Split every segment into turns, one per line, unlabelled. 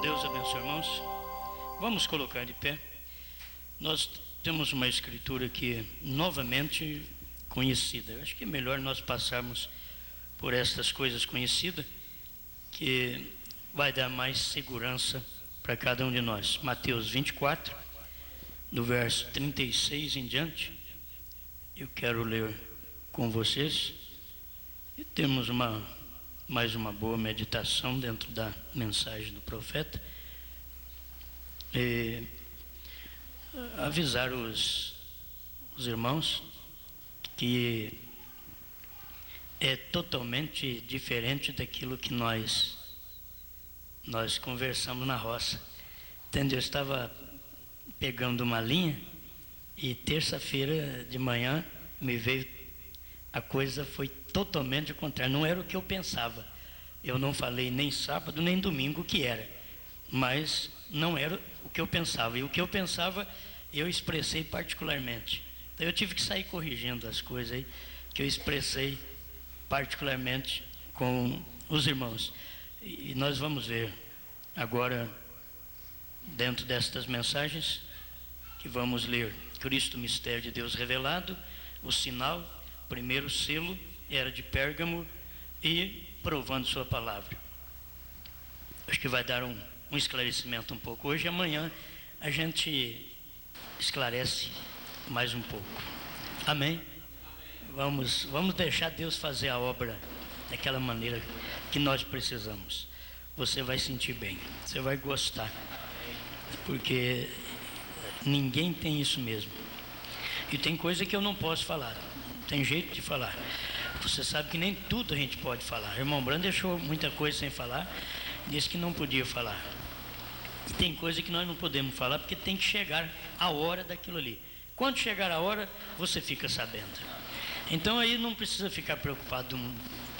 Deus abençoe, irmãos. Vamos colocar de pé. Nós temos uma escritura que novamente conhecida. Eu acho que é melhor nós passarmos por estas coisas conhecidas, que vai dar mais segurança para cada um de nós. Mateus 24, do verso 36 em diante. Eu quero ler com vocês e temos mais uma boa meditação dentro da mensagem do profeta. E avisar os irmãos que é totalmente diferente daquilo que nós conversamos na roça. Entendeu? Eu estava pegando uma linha e terça-feira de manhã me veio, a coisa foi totalmente contrária, não era o que eu pensava. Eu não falei nem sábado nem domingo o que era, mas não era o que eu pensava, e o que eu pensava eu expressei particularmente. Então eu tive que sair corrigindo as coisas aí que eu expressei particularmente com os irmãos. E nós vamos ver agora, dentro destas mensagens, que vamos ler Cristo, mistério de Deus revelado, o sinal, primeiro selo, era de Pérgamo, e provando sua palavra. Acho que vai dar um esclarecimento um pouco hoje. Amanhã a gente esclarece mais um pouco. Amém? Vamos deixar Deus fazer a obra daquela maneira que nós precisamos. Você vai sentir bem, você vai gostar, porque ninguém tem isso mesmo. E tem coisa que eu não posso falar, tem jeito de falar. Você sabe que nem tudo a gente pode falar. O irmão Brando deixou muita coisa sem falar, disse que não podia falar. E tem coisa que nós não podemos falar, porque tem que chegar a hora daquilo ali. Quando chegar a hora, você fica sabendo. Então aí não precisa ficar preocupado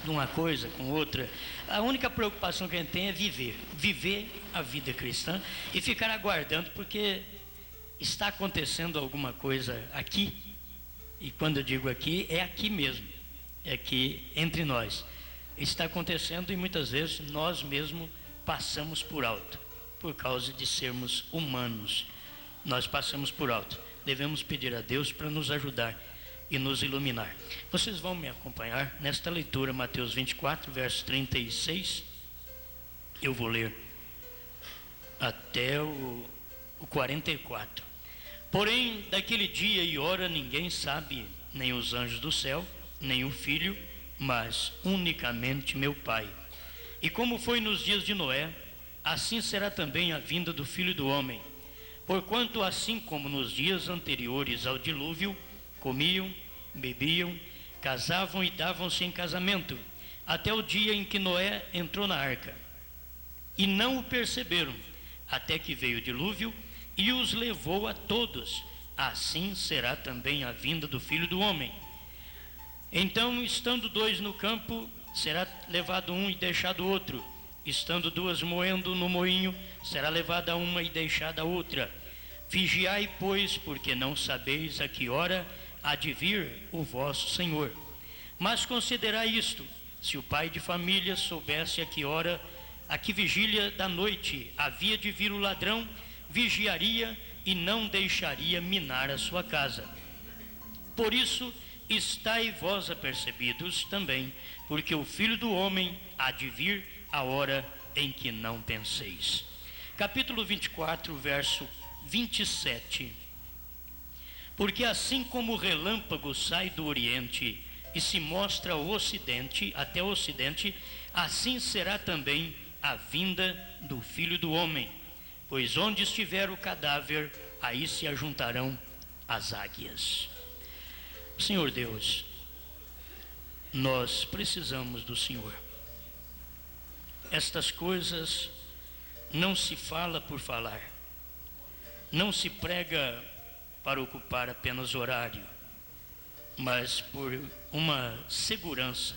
de uma coisa com outra. A única preocupação que a gente tem é viver a vida cristã e ficar aguardando, porque está acontecendo alguma coisa aqui. E quando eu digo aqui, é aqui mesmo, é aqui entre nós. Está acontecendo, e muitas vezes nós mesmos passamos por alto, por causa de sermos humanos. Nós passamos por alto. Devemos pedir a Deus para nos ajudar e nos iluminar. Vocês vão me acompanhar nesta leitura, Mateus 24, verso 36. Eu vou ler até o 44. Porém, daquele dia e hora ninguém sabe, nem os anjos do céu, nem o Filho, mas unicamente meu Pai. E como foi nos dias de Noé, assim será também a vinda do Filho do Homem. Porquanto assim como nos dias anteriores ao dilúvio, comiam, bebiam, casavam e davam-se em casamento, até o dia em que Noé entrou na arca. E não o perceberam, até que veio o dilúvio e os levou a todos. Assim será também a vinda do Filho do Homem. Então, estando dois no campo, será levado um e deixado outro. Estando duas moendo no moinho, será levada uma e deixada a outra. Vigiai, pois, porque não sabeis a que hora há de vir o vosso Senhor. Mas considerai isto: se o pai de família soubesse a que vigília da noite havia de vir o ladrão, vigiaria e não deixaria minar a sua casa. Por isso, estai vós apercebidos também, porque o Filho do Homem há de vir a hora em que não penseis. Capítulo 24, verso 27. Porque assim como o relâmpago sai do Oriente e se mostra ao Ocidente, até o Ocidente, assim será também a vinda do Filho do Homem. Pois onde estiver o cadáver, aí se ajuntarão as águias. Senhor Deus, nós precisamos do Senhor. Estas coisas não se fala por falar, não se prega para ocupar apenas horário, mas por uma segurança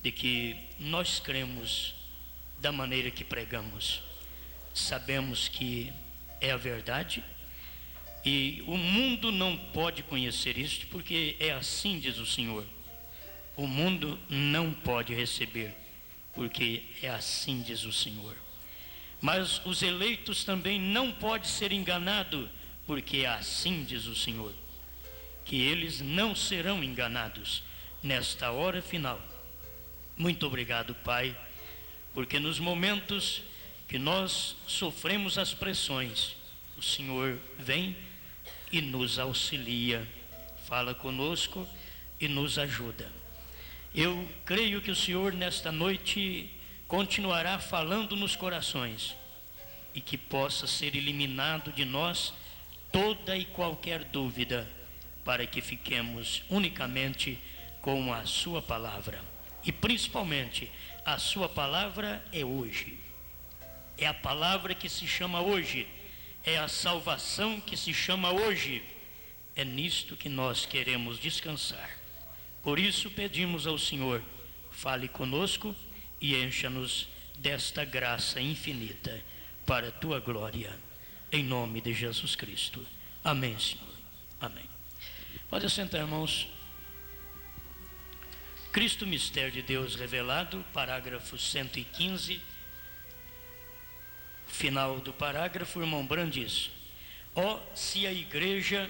de que nós cremos da maneira que pregamos. Sabemos que é a verdade, e o mundo não pode conhecer isto, porque é assim, diz o Senhor. O mundo não pode receber, porque é assim, diz o Senhor. Mas os eleitos também não podem ser enganados, porque assim diz o Senhor, que eles não serão enganados nesta hora final. Muito obrigado, Pai, porque nos momentos que nós sofremos as pressões, o Senhor vem e nos auxilia, fala conosco e nos ajuda. Eu creio que o Senhor nesta noite continuará falando nos corações e que possa ser eliminado de nós toda e qualquer dúvida, para que fiquemos unicamente com a sua palavra. E principalmente, a sua palavra é hoje. É a palavra que se chama hoje. É a salvação que se chama hoje. É nisto que nós queremos descansar. Por isso pedimos ao Senhor, fale conosco e encha-nos desta graça infinita para a tua glória. Em nome de Jesus Cristo. Amém, Senhor. Amém. Pode sentar, irmãos. Cristo, mistério de Deus revelado, parágrafo 115. Final do parágrafo, o irmão Brand diz: ó, se a igreja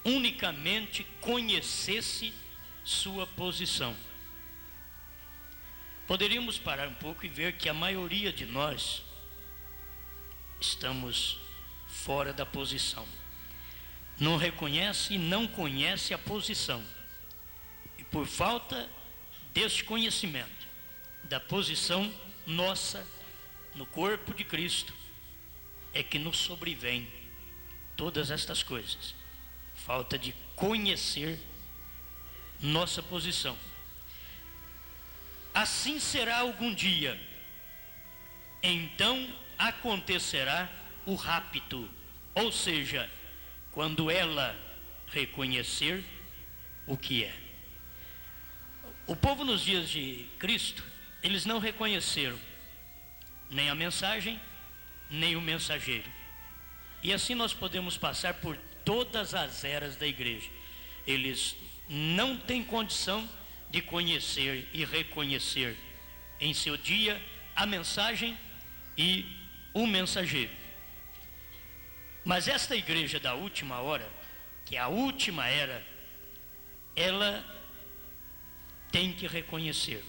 unicamente conhecesse sua posição. Poderíamos parar um pouco e ver que a maioria de nós estamos fora da posição. Não reconhece e não conhece a posição. E por falta deste conhecimento da posição nossa no corpo de Cristo, é que nos sobrevém todas estas coisas. Falta de conhecer nossa posição. Assim será algum dia. Então acontecerá o rapto, ou seja, quando ela reconhecer o que é. O povo nos dias de Cristo, eles não reconheceram nem a mensagem, nem o mensageiro. E assim nós podemos passar por todas as eras da igreja. Eles não têm condição de conhecer e reconhecer em seu dia a mensagem e o mensageiro. Mas esta igreja da última hora, que é a última era, ela tem que reconhecer.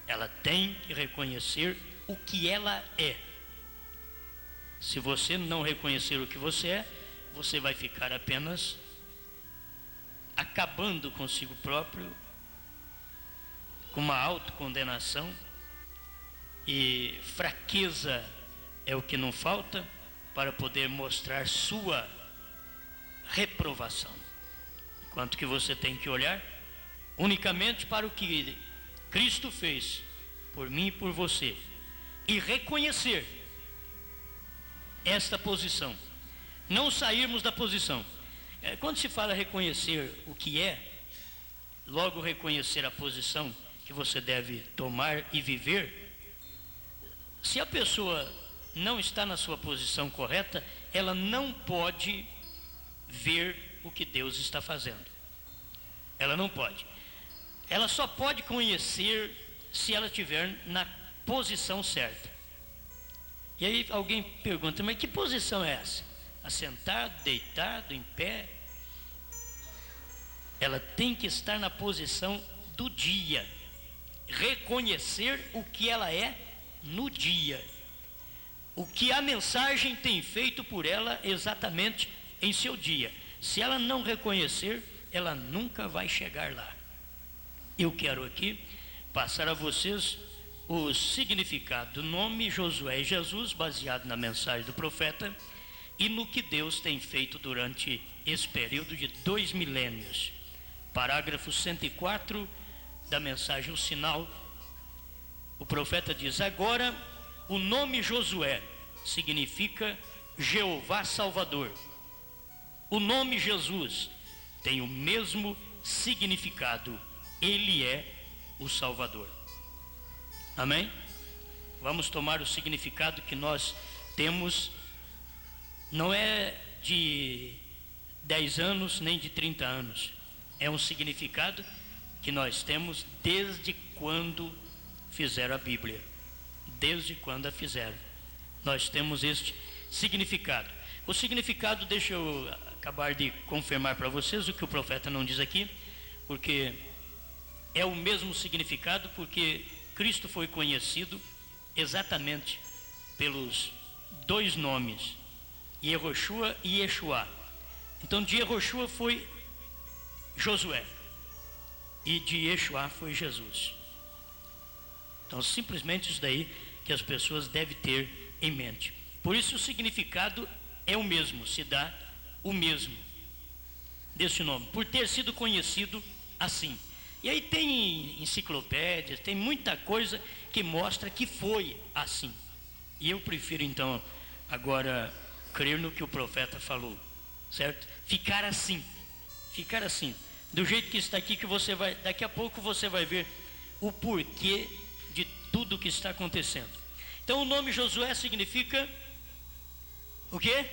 Ela tem que reconhecer o que ela é. Se você não reconhecer o que você é, você vai ficar apenas acabando consigo próprio, com uma autocondenação, e fraqueza é o que não falta para poder mostrar sua reprovação. Enquanto que você tem que olhar unicamente para o que Cristo fez por mim e por você, e reconhecer esta posição, não sairmos da posição. Quando se fala reconhecer o que é, logo reconhecer a posição que você deve tomar e viver. Se a pessoa não está na sua posição correta, ela não pode ver o que Deus está fazendo. Ela não pode. Ela só pode conhecer se ela estiver na posição certa. E aí alguém pergunta, mas que posição é essa? Assentado, deitado, em pé? Ela tem que estar na posição do dia. Reconhecer o que ela é no dia. O que a mensagem tem feito por ela exatamente em seu dia. Se ela não reconhecer, ela nunca vai chegar lá. Eu quero aqui passar a vocês o significado do nome Josué e Jesus, baseado na mensagem do profeta e no que Deus tem feito durante esse período de 2 milênios. Parágrafo 104 da mensagem O Sinal. O profeta diz: agora o nome Josué significa Jeová Salvador. O nome Jesus tem o mesmo significado. Ele é o Salvador. Amém? Vamos tomar o significado que nós temos. Não é de 10 anos nem de 30 anos. É um significado que nós temos desde quando fizeram a Bíblia. Desde quando a fizeram. nós temos este significado. O significado, deixa eu acabar de confirmar para vocês o que o profeta não diz aqui, porque é o mesmo significado, porque Cristo foi conhecido exatamente pelos dois nomes, Yehoshua e Yeshua. Então de Yehoshua foi Josué e de Yeshua foi Jesus. Então simplesmente isso daí que as pessoas devem ter em mente. Por isso o significado é o mesmo, se dá o mesmo desse nome, por ter sido conhecido assim. E aí tem enciclopédias, tem muita coisa que mostra que foi assim. E eu prefiro então agora crer no que o profeta falou, certo? Ficar assim, do jeito que está aqui, que você vai, daqui a pouco você vai ver o porquê de tudo que está acontecendo. Então o nome Josué significa o quê?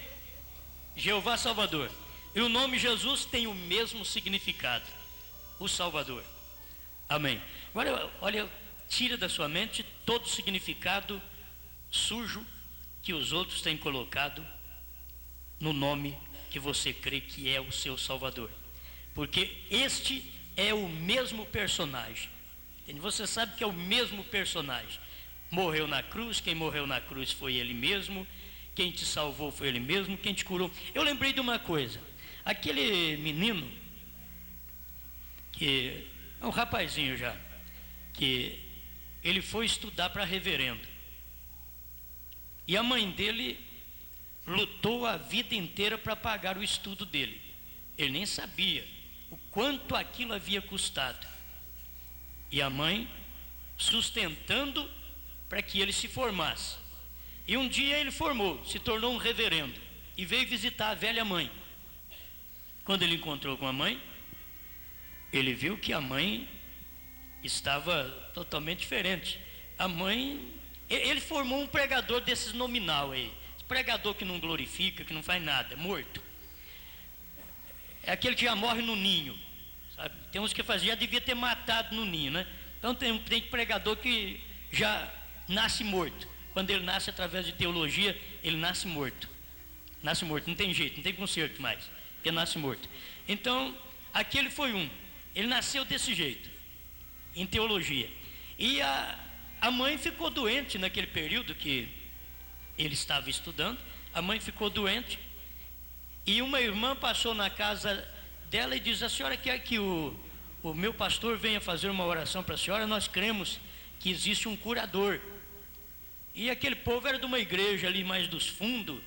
Jeová Salvador. E o nome Jesus tem o mesmo significado, o Salvador. Amém. Agora, olha, tira da sua mente todo o significado sujo que os outros têm colocado no nome que você crê que é o seu Salvador. Porque este é o mesmo personagem. Você sabe que é o mesmo personagem. Morreu na cruz, quem morreu na cruz foi ele mesmo. Quem te salvou foi ele mesmo, quem te curou. Eu lembrei de uma coisa. Aquele menino, que é um rapazinho já, que ele foi estudar para reverendo. E a mãe dele lutou a vida inteira para pagar o estudo dele. Ele nem sabia o quanto aquilo havia custado. E a mãe sustentando para que ele se formasse. E um dia ele formou, se tornou um reverendo e veio visitar a velha mãe. Quando ele encontrou com a mãe, ele viu que a mãe estava totalmente diferente. A mãe, ele formou um pregador desses nominal aí, pregador que não glorifica, que não faz nada, morto. É aquele que já morre no ninho, sabe? Tem uns que já devia ter matado no ninho, né? Então tem pregador que já nasce morto. Quando ele nasce através de teologia, ele nasce morto. Nasce morto, não tem jeito, não tem conserto mais, porque nasce morto. Então, aquele foi um. Ele nasceu desse jeito, em teologia. E a mãe ficou doente naquele período que ele estava estudando. A mãe ficou doente. E uma irmã passou na casa dela e diz: a senhora quer que o meu pastor venha fazer uma oração para a senhora? Nós cremos que existe um curador. E aquele povo era de uma igreja ali mais dos fundos,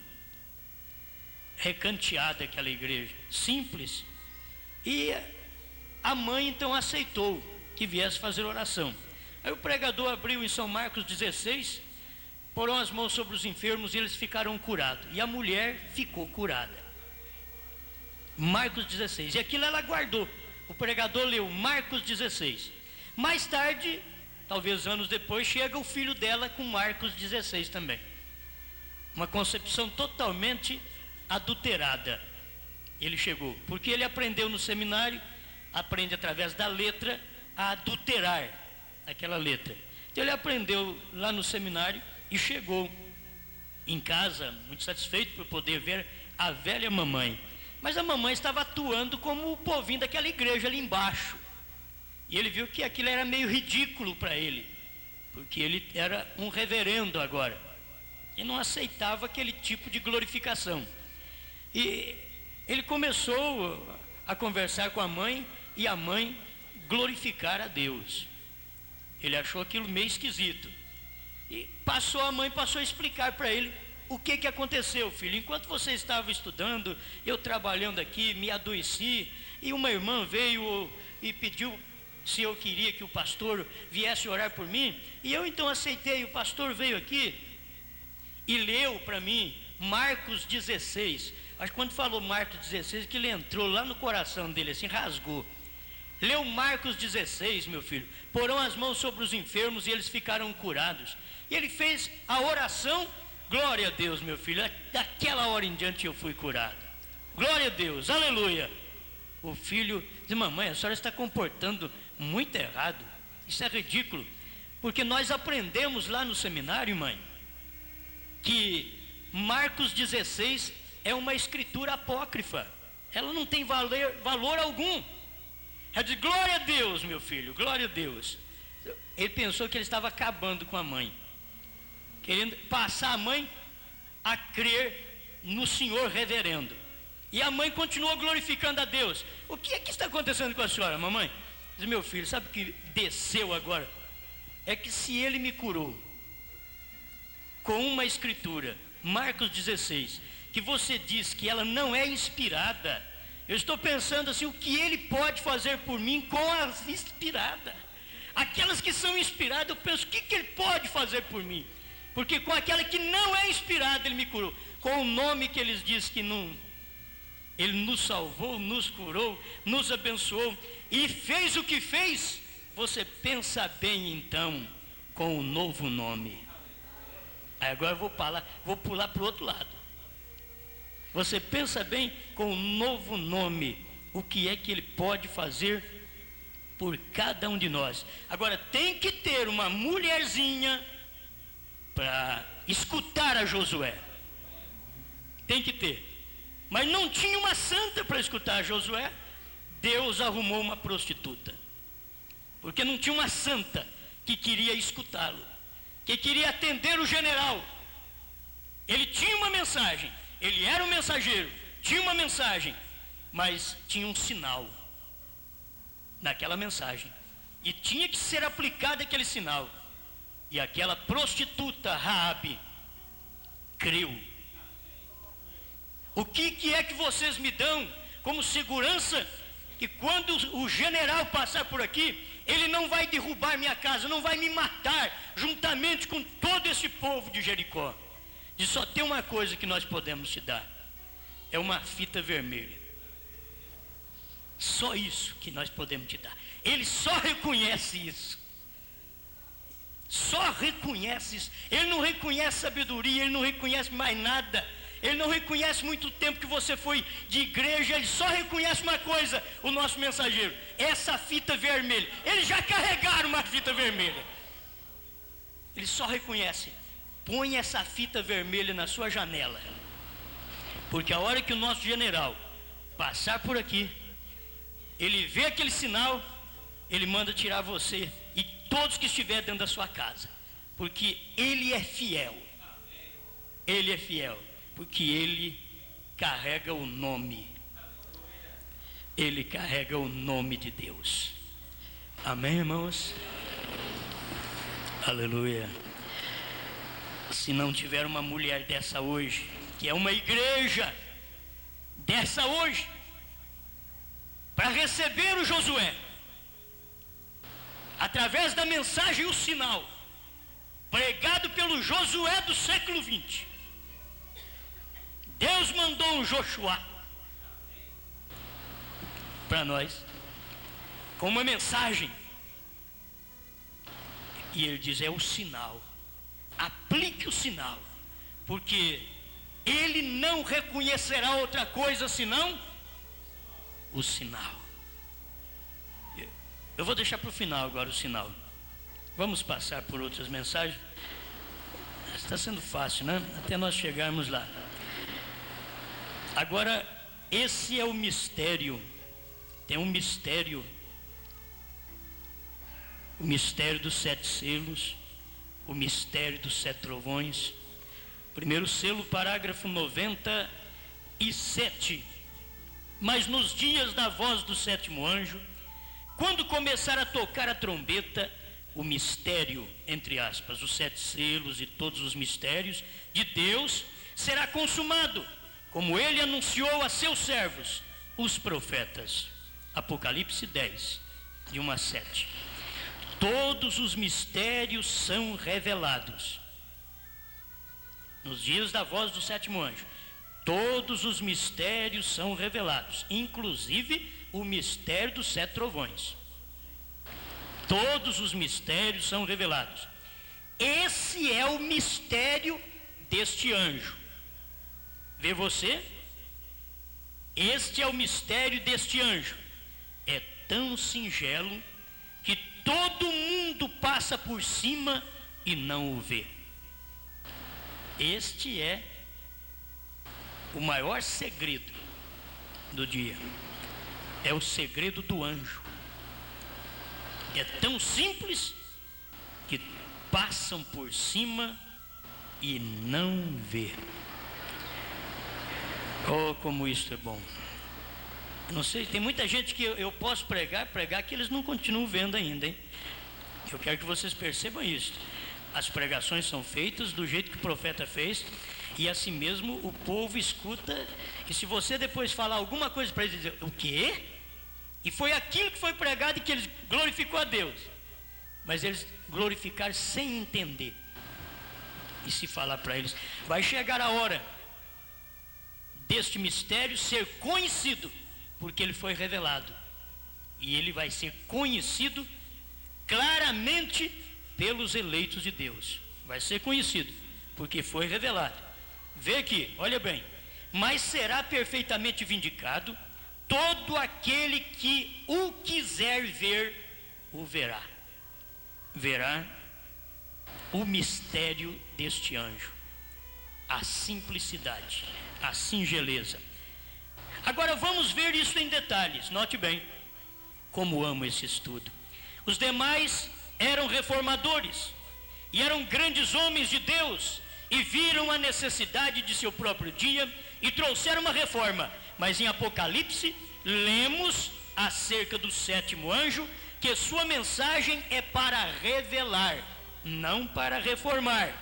recanteada aquela igreja, simples. E a mãe então aceitou que viesse fazer oração. Aí o pregador abriu em São Marcos 16, porão as mãos sobre os enfermos e eles ficaram curados. E a mulher ficou curada. Marcos 16. E aquilo ela guardou. O pregador leu Marcos 16. Mais tarde, talvez anos depois, chega o filho dela com Marcos 16 também. Uma concepção totalmente adulterada. Ele chegou, porque ele aprendeu no seminário, aprende através da letra a adulterar aquela letra. Então ele aprendeu lá no seminário e chegou em casa muito satisfeito por poder ver a velha mamãe. Mas a mamãe estava atuando como o povinho daquela igreja ali embaixo. E ele viu que aquilo era meio ridículo para ele, porque ele era um reverendo agora e não aceitava aquele tipo de glorificação. E ele começou a conversar com a mãe e a mãe glorificar a Deus. Ele achou aquilo meio esquisito. E a mãe passou a explicar para ele o que aconteceu, filho. Enquanto você estava estudando, eu trabalhando aqui, me adoeci, e uma irmã veio e pediu se eu queria que o pastor viesse orar por mim, e eu então aceitei. O pastor veio aqui e leu para mim Marcos 16. Acho que quando falou Marcos 16, que ele entrou lá no coração dele, assim, rasgou. Leu Marcos 16, meu filho. Porão as mãos sobre os enfermos e eles ficaram curados. E ele fez a oração. Glória a Deus, meu filho. Daquela hora em diante eu fui curado. Glória a Deus, aleluia. O filho diz: mamãe, a senhora está comportando muito errado. Isso é ridículo. Porque nós aprendemos lá no seminário, mãe, que Marcos 16 é uma escritura apócrifa. Ela não tem valor algum. Ela diz: glória a Deus, meu filho, glória a Deus. Ele pensou que ele estava acabando com a mãe, querendo passar a mãe a crer no Senhor reverendo. E a mãe continuou glorificando a Deus. O que é que está acontecendo com a senhora, mamãe? Diz: meu filho, sabe o que desceu agora? É que se ele me curou com uma escritura, Marcos 16, que você diz que ela não é inspirada, eu estou pensando assim, o que ele pode fazer por mim com as inspiradas? Aquelas que são inspiradas, eu penso, o que ele pode fazer por mim? Porque com aquela que não é inspirada, ele me curou. Com o nome que eles dizem que não, ele nos salvou, nos curou, nos abençoou e fez o que fez. Você pensa bem então com o novo nome. Aí agora eu vou pular para o outro lado. Você pensa bem com o novo nome, o que é que ele pode fazer por cada um de nós. Agora tem que ter uma mulherzinha para escutar a Josué. Tem que ter. Mas não tinha uma santa para escutar a Josué. Deus arrumou uma prostituta, porque não tinha uma santa que queria escutá-lo, que queria atender o general. Ele tinha uma mensagem, ele era um mensageiro, tinha uma mensagem, mas tinha um sinal naquela mensagem, e tinha que ser aplicado aquele sinal. E aquela prostituta Raabe creu. O que é que vocês me dão como segurança que quando o general passar por aqui, ele não vai derrubar minha casa, não vai me matar juntamente com todo esse povo de Jericó? E só tem uma coisa que nós podemos te dar, é uma fita vermelha. Só isso que nós podemos te dar. Ele só reconhece isso. Só reconhece isso. Ele não reconhece sabedoria, ele não reconhece mais nada. Ele não reconhece muito tempo que você foi de igreja. Ele só reconhece uma coisa, o nosso mensageiro: essa fita vermelha. Eles já carregaram uma fita vermelha. Ele só reconhece. Põe essa fita vermelha na sua janela, porque a hora que o nosso general passar por aqui, ele vê aquele sinal, ele manda tirar você e todos que estiverem dentro da sua casa, porque ele é fiel. Ele é fiel, porque ele carrega o nome. Ele carrega o nome de Deus. Amém, irmãos? Aleluia. Se não tiver uma mulher dessa hoje, que é uma igreja dessa hoje, para receber o Josué, através da mensagem e o sinal, pregado pelo Josué do século 20, Deus mandou um Josué para nós, com uma mensagem, e ele diz: é o sinal, aplique o sinal, porque ele não reconhecerá outra coisa senão o sinal. Eu vou deixar para o final agora o sinal. Vamos passar por outras mensagens. Está sendo fácil, né? Até nós chegarmos lá. Agora, esse é o mistério. Tem um mistério. O mistério dos 7 selos. O mistério dos 7 trovões. Primeiro selo, parágrafo 97. Mas nos dias da voz do 7º anjo, quando começar a tocar a trombeta, o mistério, entre aspas, os 7 selos e todos os mistérios de Deus será consumado, como ele anunciou a seus servos, os profetas. Apocalipse 10, de 1 a 7. Todos os mistérios são revelados. Nos dias da voz do 7º anjo, todos os mistérios são revelados, inclusive o mistério dos 7 trovões. Todos os mistérios são revelados. Esse é o mistério deste anjo. Vê você? Este é o mistério deste anjo. É tão singelo que todo mundo passa por cima e não o vê. Este é o maior segredo do dia. É o segredo do anjo. É tão simples que passam por cima e não vê. Oh, como isso é bom. Não sei, tem muita gente que eu posso pregar que eles não continuam vendo ainda, hein? Eu quero que vocês percebam isso. As pregações são feitas do jeito que o profeta fez, e assim mesmo o povo escuta. E se você depois falar alguma coisa para eles, dizer, o quê? E foi aquilo que foi pregado e que eles glorificou a Deus. Mas eles glorificaram sem entender. E se falar para eles, vai chegar a hora deste mistério ser conhecido, porque ele foi revelado. E ele vai ser conhecido claramente pelos eleitos de Deus. Vai ser conhecido, porque foi revelado. Vê aqui, olha bem. Mas será perfeitamente vindicado todo aquele que o quiser ver, o verá. Verá o mistério deste anjo, a simplicidade, a singeleza. Agora vamos ver isso em detalhes. Note bem, como amo esse estudo. Os demais eram reformadores e eram grandes homens de Deus e viram a necessidade de seu próprio dia e trouxeram uma reforma. Mas em Apocalipse lemos acerca do sétimo anjo, que sua mensagem é para revelar, não para reformar.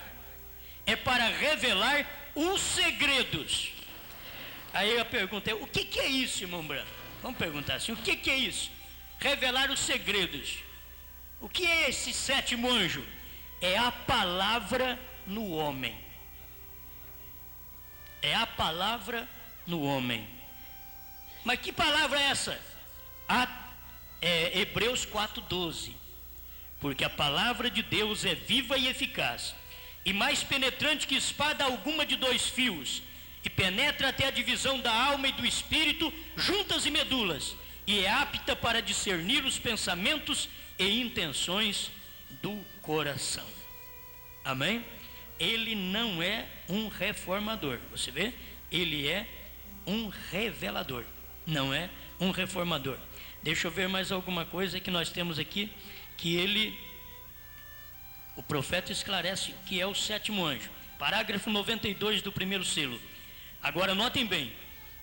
É para revelar os segredos. Aí a pergunta é, o que é isso, irmão Branco? Vamos perguntar assim, o que é isso? Revelar os segredos. O que é esse sétimo anjo? É a palavra no homem. É a palavra no homem. Mas que palavra é essa? Hebreus 4:12. Porque a palavra de Deus é viva e eficaz, e mais penetrante que espada alguma de 2 fios, e penetra até a divisão da alma e do espírito, juntas e medulas, e é apta para discernir os pensamentos e intenções do coração. Amém? Ele não é um reformador, você vê? Ele é um revelador, não é um reformador. Deixa eu ver mais alguma coisa que nós temos aqui, que o profeta esclarece o que é o sétimo anjo. Parágrafo 92 do primeiro selo. Agora notem bem,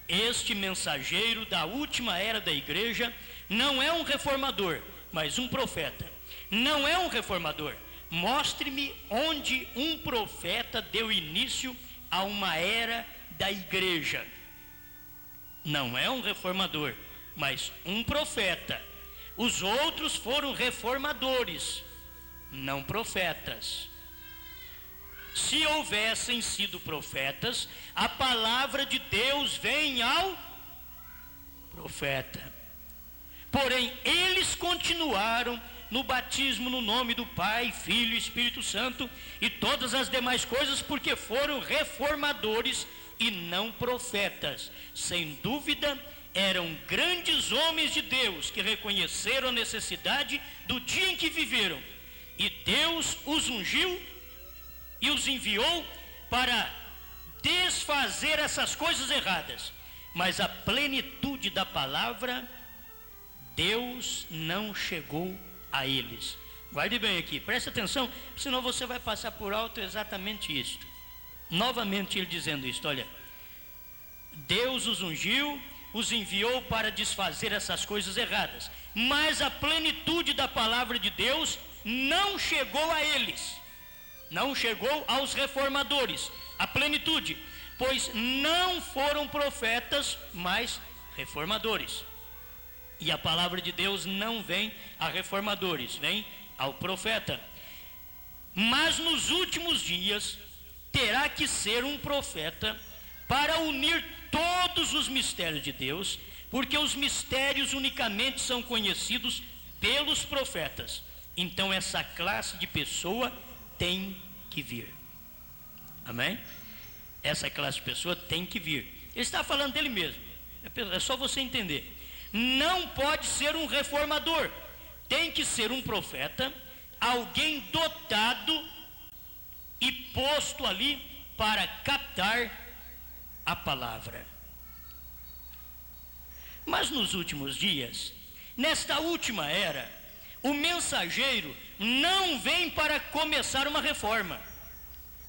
este mensageiro da última era da igreja não é um reformador, mas um profeta. Não é um reformador. Mostre-me onde um profeta deu início a uma era da igreja. Não é um reformador, mas um profeta. Os outros foram reformadores, não profetas. Se houvessem sido profetas, a palavra de Deus vem ao profeta. Porém, eles continuaram no batismo no nome do Pai, Filho e Espírito Santo e todas as demais coisas, porque foram reformadores e não profetas. Sem dúvida, eram grandes homens de Deus que reconheceram a necessidade do dia em que viveram, e Deus os ungiu e os enviou para desfazer essas coisas erradas. Mas a plenitude da palavra, Deus não chegou a eles. Guarde bem aqui, preste atenção, senão você vai passar por alto exatamente isto. Novamente ele dizendo isto, olha, Deus os ungiu, os enviou para desfazer essas coisas erradas, mas a plenitude da palavra de Deus não chegou a eles, não chegou aos reformadores, a plenitude, pois não foram profetas, mas reformadores. E a palavra de Deus não vem a reformadores, vem ao profeta. Mas nos últimos dias terá que ser um profeta para unir todos os mistérios de Deus, porque os mistérios unicamente são conhecidos pelos profetas. Então essa classe de pessoa tem que vir. Amém? Essa classe de pessoa tem que vir. Ele está falando dele mesmo. É só você entender. Não pode ser um reformador. Tem que ser um profeta, alguém dotado e posto ali para captar a palavra. Mas nos últimos dias, nesta última era, o mensageiro não vem para começar uma reforma,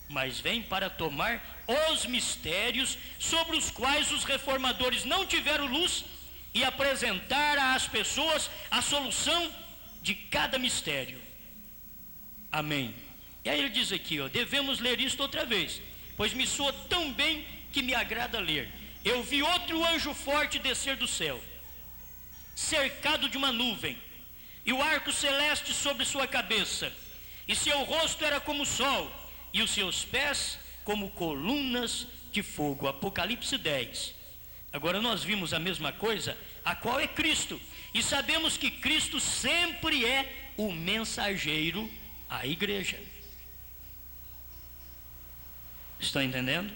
mas vem para tomar os mistérios sobre os quais os reformadores não tiveram luz e apresentar às pessoas a solução de cada mistério. Amém. E aí ele diz aqui, devemos ler isto outra vez, pois me soa tão bem que me agrada ler. Eu vi outro anjo forte descer do céu, cercado de uma nuvem, e o arco celeste sobre sua cabeça, e seu rosto era como o sol, e os seus pés como colunas de fogo. Apocalipse 10. Agora nós vimos a mesma coisa, a qual é Cristo, e sabemos que Cristo sempre é o mensageiro à igreja. Estão entendendo?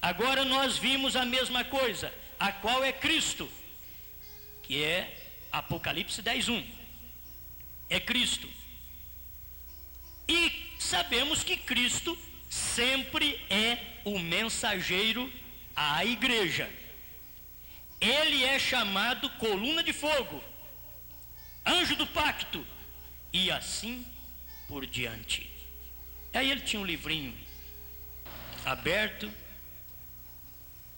Agora nós vimos a mesma coisa, a qual é Cristo, que é Apocalipse 10:1. É Cristo. E sabemos que Cristo sempre é o mensageiro à igreja. Ele é chamado coluna de fogo, anjo do pacto, e assim por diante. Aí ele tinha um livrinho aberto,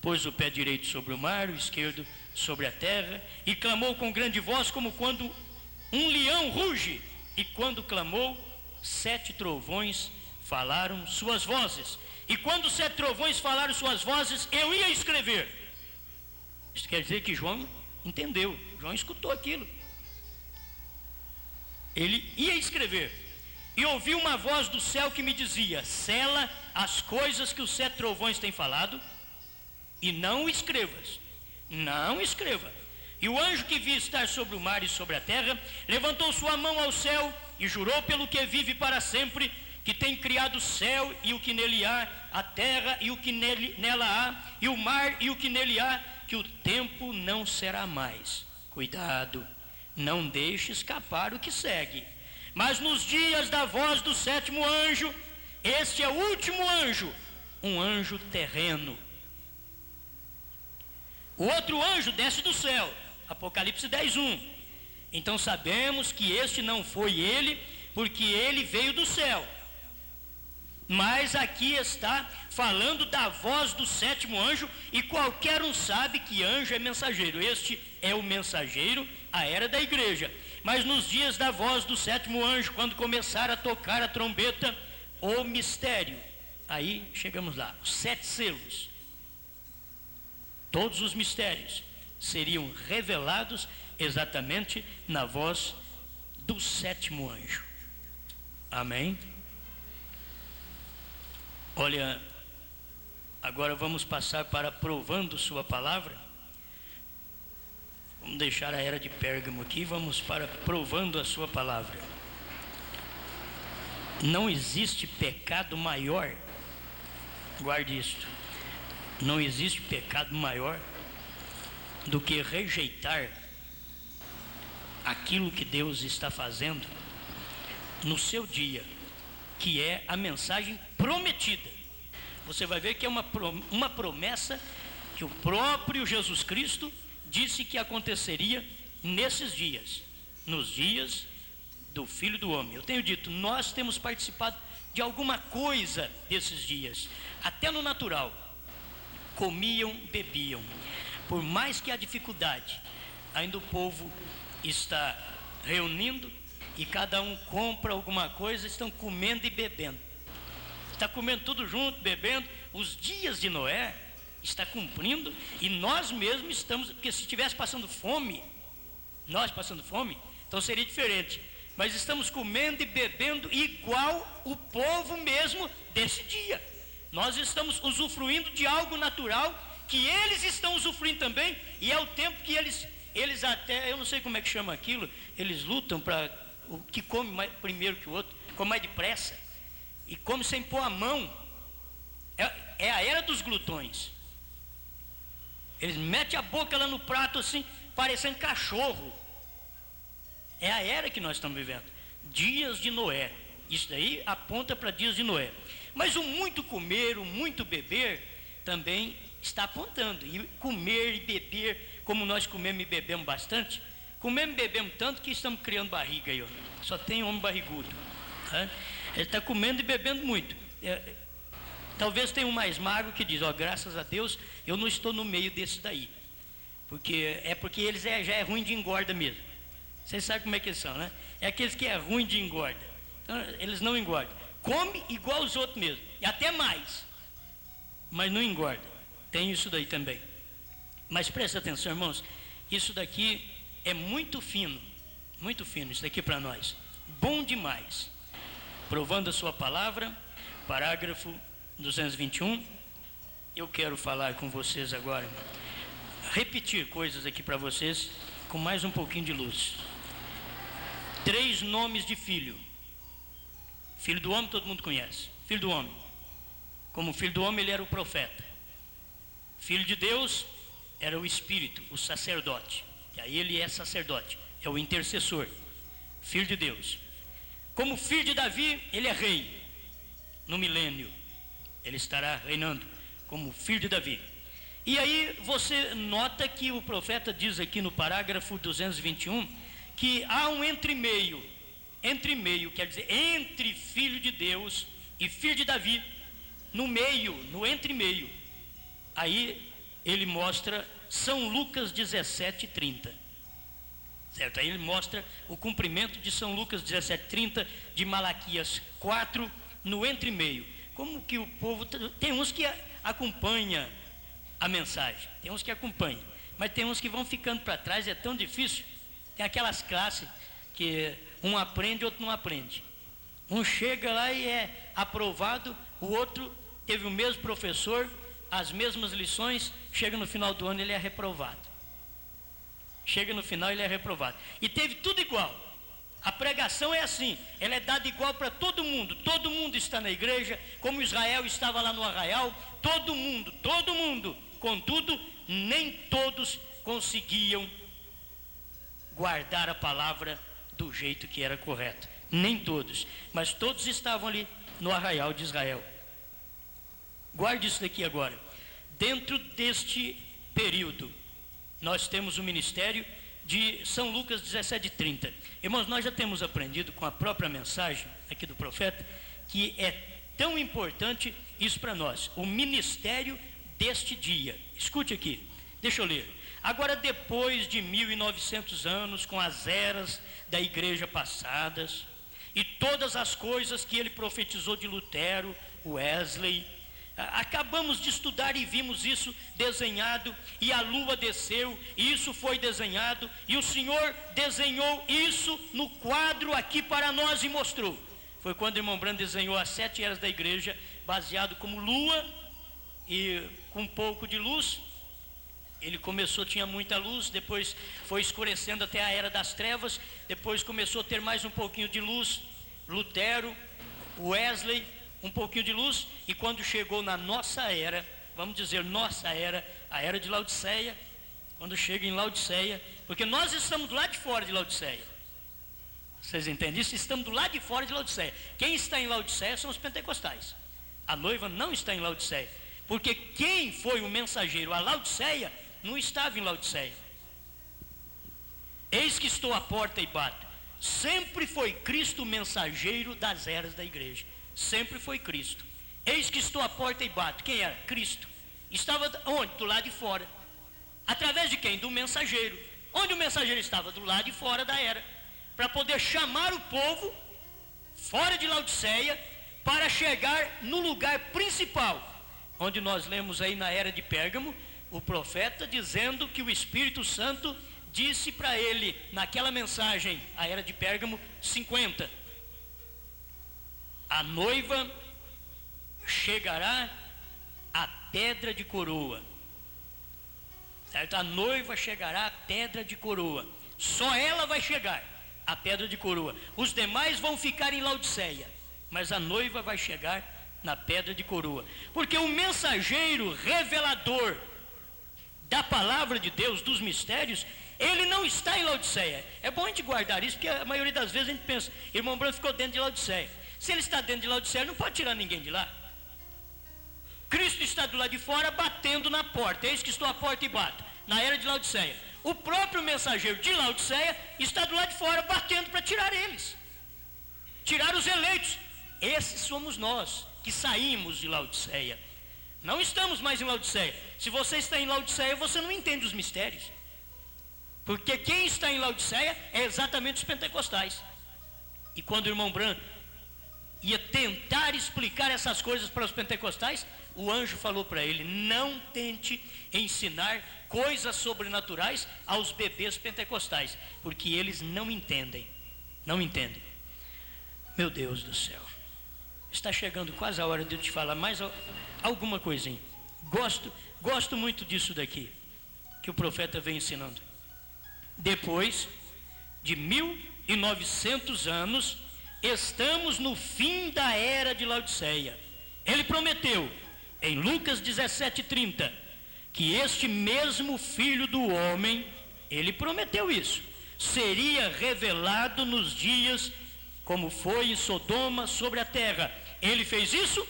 pôs o pé direito sobre o mar, o esquerdo sobre a terra, e clamou com grande voz, como quando um leão ruge. E quando clamou, 7 trovões falaram suas vozes. E quando 7 trovões falaram suas vozes, eu ia escrever. Isso quer dizer que João entendeu, João escutou aquilo. Ele ia escrever. E ouvi uma voz do céu que me dizia: sela as coisas que os 7 trovões têm falado, e não escrevas. Não escreva. E o anjo que vi estar sobre o mar e sobre a terra levantou sua mão ao céu e jurou pelo que vive para sempre, que tem criado o céu e o que nele há, a terra e o que nela há, e o mar e o que nele há, que o tempo não será mais. Cuidado, não deixe escapar o que segue. Mas nos dias da voz do 7º anjo, este é o último anjo, um anjo terreno. O outro anjo desce do céu, Apocalipse 10:1. Então sabemos que este não foi ele, porque ele veio do céu. Mas aqui está falando da voz do 7º anjo, e qualquer um sabe que anjo é mensageiro. Este é o mensageiro, a era da igreja. Mas nos dias da voz do 7º anjo, quando começar a tocar a trombeta, o mistério, aí chegamos lá, os 7 selos, todos os mistérios seriam revelados exatamente na voz do 7º anjo. Amém? Olha, agora vamos passar para provando sua palavra. Vamos deixar a era de Pérgamo aqui, vamos para provando a sua palavra. Não existe pecado maior, guarde isto, não existe pecado maior do que rejeitar aquilo que Deus está fazendo no seu dia, que é a mensagem prometida. Você vai ver que é uma promessa que o próprio Jesus Cristo disse que aconteceria nesses dias, nos dias do Filho do Homem. Eu tenho dito, nós temos participado de alguma coisa desses dias, até no natural. Comiam, bebiam. Por mais que há dificuldade, ainda o povo está reunindo e cada um compra alguma coisa, estão comendo e bebendo. Está comendo tudo junto, bebendo. Os dias de Noé está cumprindo, e nós mesmos estamos, porque se estivesse passando fome, nós passando fome, então seria diferente. Mas estamos comendo e bebendo igual o povo mesmo desse dia. Nós estamos usufruindo de algo natural que eles estão usufruindo também, e é o tempo que eles até, eu não sei como é que chama aquilo, eles lutam para o que come mais, primeiro que o outro, come mais depressa, e come sem pôr a mão. É a era dos glutões. Eles metem a boca lá no prato assim, parecendo cachorro. É a era que nós estamos vivendo, dias de Noé. Isso daí aponta para dias de Noé. Mas o muito comer, o muito beber, também está apontando. E comer e beber, como nós comemos e bebemos bastante, comemos e bebemos tanto que estamos criando barriga aí, ó. Só tem homem barrigudo. Né? Ele está comendo e bebendo muito. Talvez tenha um mais magro que diz, ó, graças a Deus, eu não estou no meio desse daí. Porque eles já é ruim de engorda mesmo. Vocês sabem como é que eles são, né? É aqueles que é ruim de engorda. Então, eles não engordam. Come igual os outros mesmo, e até mais, mas não engorda. Tem isso daí também. Mas presta atenção, irmãos, isso daqui é muito fino, isso daqui para nós, bom demais. Provando a sua palavra, parágrafo 221, eu quero falar com vocês agora, repetir coisas aqui para vocês, com mais um pouquinho de luz. 3 nomes de filho. Filho do homem todo mundo conhece, filho do homem. Como filho do homem ele era o profeta. Filho de Deus era o Espírito, o sacerdote. E aí ele é sacerdote, é o intercessor, filho de Deus. Como filho de Davi, ele é rei. No milênio, ele estará reinando como filho de Davi. E aí você nota que o profeta diz aqui no parágrafo 221, que há um entre-meio, quer dizer, entre filho de Deus e filho de Davi, no meio, no entre-meio. Aí ele mostra São Lucas 17:30, certo? Aí ele mostra o cumprimento de São Lucas 17:30, de Malaquias 4, no entre-meio. Como que o povo, tem uns que acompanha a mensagem, tem uns que acompanham, mas tem uns que vão ficando para trás, é tão difícil. Tem aquelas classes que um aprende, outro não aprende. Um chega lá e é aprovado, o outro teve o mesmo professor, as mesmas lições, chega no final do ano ele é reprovado. E teve tudo igual. A pregação é assim, ela é dada igual para todo mundo está na igreja, como Israel estava lá no arraial, todo mundo, contudo, nem todos conseguiam guardar a palavra do jeito que era correto, nem todos, mas todos estavam ali no arraial de Israel. Guarde isso daqui agora. Dentro deste período, nós temos o ministério de São Lucas 17:30. Irmãos, nós já temos aprendido com a própria mensagem aqui do profeta, que é tão importante isso para nós, o ministério deste dia. Escute aqui, deixa eu ler. Agora, depois de 1900 anos, com as eras da igreja passadas, e todas as coisas que ele profetizou de Lutero, Wesley, acabamos de estudar e vimos isso desenhado, e a lua desceu, e isso foi desenhado, e o Senhor desenhou isso no quadro aqui para nós e mostrou. Foi quando o irmão Branham desenhou as 7 eras da igreja, baseado como lua, e com um pouco de luz. Ele começou, tinha muita luz, depois foi escurecendo até a era das trevas, depois começou a ter mais um pouquinho de luz, Lutero, Wesley, um pouquinho de luz, e quando chegou na nossa era, vamos dizer nossa era, a era de Laodiceia, quando chega em Laodiceia, porque nós estamos do lado de fora de Laodiceia, vocês entendem isso? Estamos do lado de fora de Laodiceia. Quem está em Laodiceia são os pentecostais, a noiva não está em Laodiceia, porque quem foi o mensageiro a Laodiceia, não estava em Laodiceia. Eis que estou à porta e bato. Sempre foi Cristo o mensageiro das eras da igreja. Sempre foi Cristo. Eis que estou à porta e bato. Quem era? Cristo. Estava onde? Do lado de fora. Através de quem? Do mensageiro. Onde o mensageiro estava? Do lado de fora da era. Para poder chamar o povo fora de Laodiceia para chegar no lugar principal, onde nós lemos aí na era de Pérgamo, o profeta dizendo que o Espírito Santo disse para ele, naquela mensagem, a era de Pérgamo 50, a noiva chegará à pedra de coroa, certo? A noiva chegará à pedra de coroa, só ela vai chegar à pedra de coroa, os demais vão ficar em Laodiceia, mas a noiva vai chegar na pedra de coroa, porque o mensageiro revelador da palavra de Deus, dos mistérios, ele não está em Laodiceia. É bom a gente guardar isso, porque a maioria das vezes a gente pensa, irmão Branham ficou dentro de Laodiceia.
Se ele está dentro de Laodiceia, não pode tirar ninguém de lá. Cristo está do lado de fora batendo na porta. Eis que estou à porta e bato. Na era de Laodiceia. O próprio mensageiro de Laodiceia está do lado de fora batendo para tirar eles. Tirar os eleitos. Esses somos nós que saímos de Laodiceia. Não estamos mais em Laodiceia. Se você está em Laodiceia, você não entende os mistérios. Porque quem está em Laodiceia é exatamente os pentecostais. E quando o irmão Branham ia tentar explicar essas coisas para os pentecostais, o anjo falou para ele: não tente ensinar coisas sobrenaturais aos bebês pentecostais, porque eles não entendem. Não entendem. Meu Deus do céu. Está chegando quase a hora de eu te falar mais alguma coisinha. Gosto muito disso daqui, que o profeta vem ensinando. Depois de 1900 anos, estamos no fim da era de Laodiceia. Ele prometeu, em Lucas 17:30, que este mesmo Filho do Homem, ele prometeu isso, seria revelado nos dias como foi em Sodoma sobre a terra. Ele fez isso?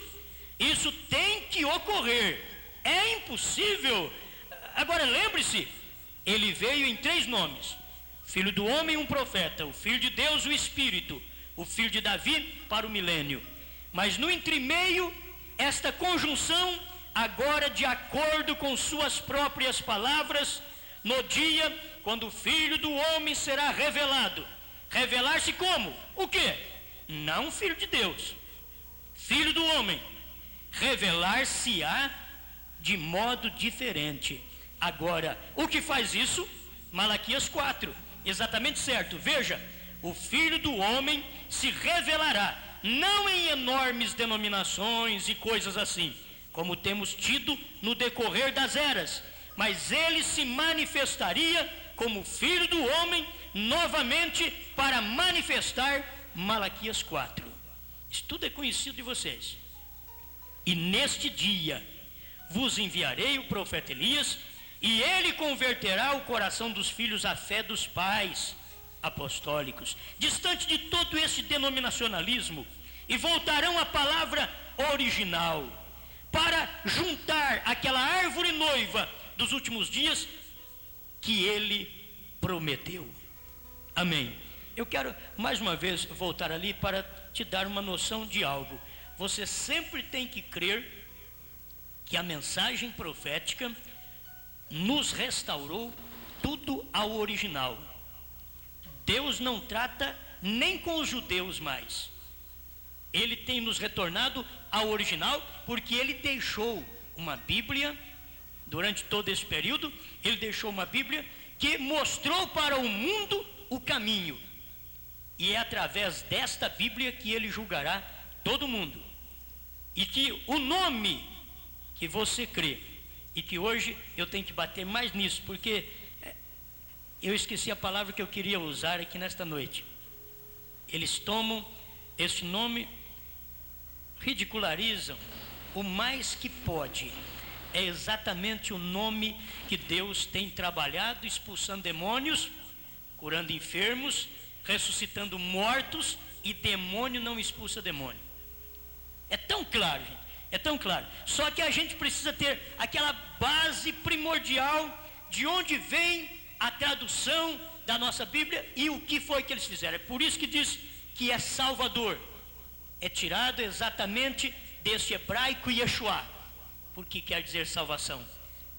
Isso tem que ocorrer. É impossível. Agora lembre-se, ele veio em 3 nomes: Filho do Homem, um profeta; o Filho de Deus, o Espírito; o Filho de Davi, para o milênio. Mas no entremeio, esta conjunção, agora de acordo com suas próprias palavras, no dia quando o Filho do Homem será revelado. Revelar-se como? O quê? Não Filho de Deus, Filho do Homem. Revelar-se-á de modo diferente. Agora, o que faz isso? Malaquias 4, exatamente certo. Veja, o Filho do Homem se revelará, não em enormes denominações e coisas assim, como temos tido no decorrer das eras, mas ele se manifestaria como Filho do Homem novamente para manifestar Malaquias 4. Isso tudo é conhecido de vocês. E neste dia vos enviarei o profeta Elias, e ele converterá o coração dos filhos à fé dos pais apostólicos, distante de todo esse denominacionalismo, e voltarão à palavra original, para juntar aquela árvore noiva dos últimos dias que ele prometeu. Amém. Eu quero mais uma vez voltar ali para te dar uma noção de algo. Você sempre tem que crer que a mensagem profética nos restaurou tudo ao original. Deus não trata nem com os judeus mais. Ele tem nos retornado ao original, porque ele deixou uma Bíblia, durante todo esse período, ele deixou uma Bíblia que mostrou para o mundo o caminho. E é através desta Bíblia que ele julgará todo mundo. E que o nome que você crê, e que hoje eu tenho que bater mais nisso, porque eu esqueci a palavra que eu queria usar aqui nesta noite. Eles tomam esse nome, ridicularizam o mais que pode. É exatamente o nome que Deus tem trabalhado, expulsando demônios, curando enfermos, ressuscitando mortos, e demônio não expulsa demônio. É tão claro, gente, é tão claro. Só que a gente precisa ter aquela base primordial de onde vem a tradução da nossa Bíblia e o que foi que eles fizeram. É por isso que diz que é Salvador. É tirado exatamente desse hebraico Yeshua, porque quer dizer salvação.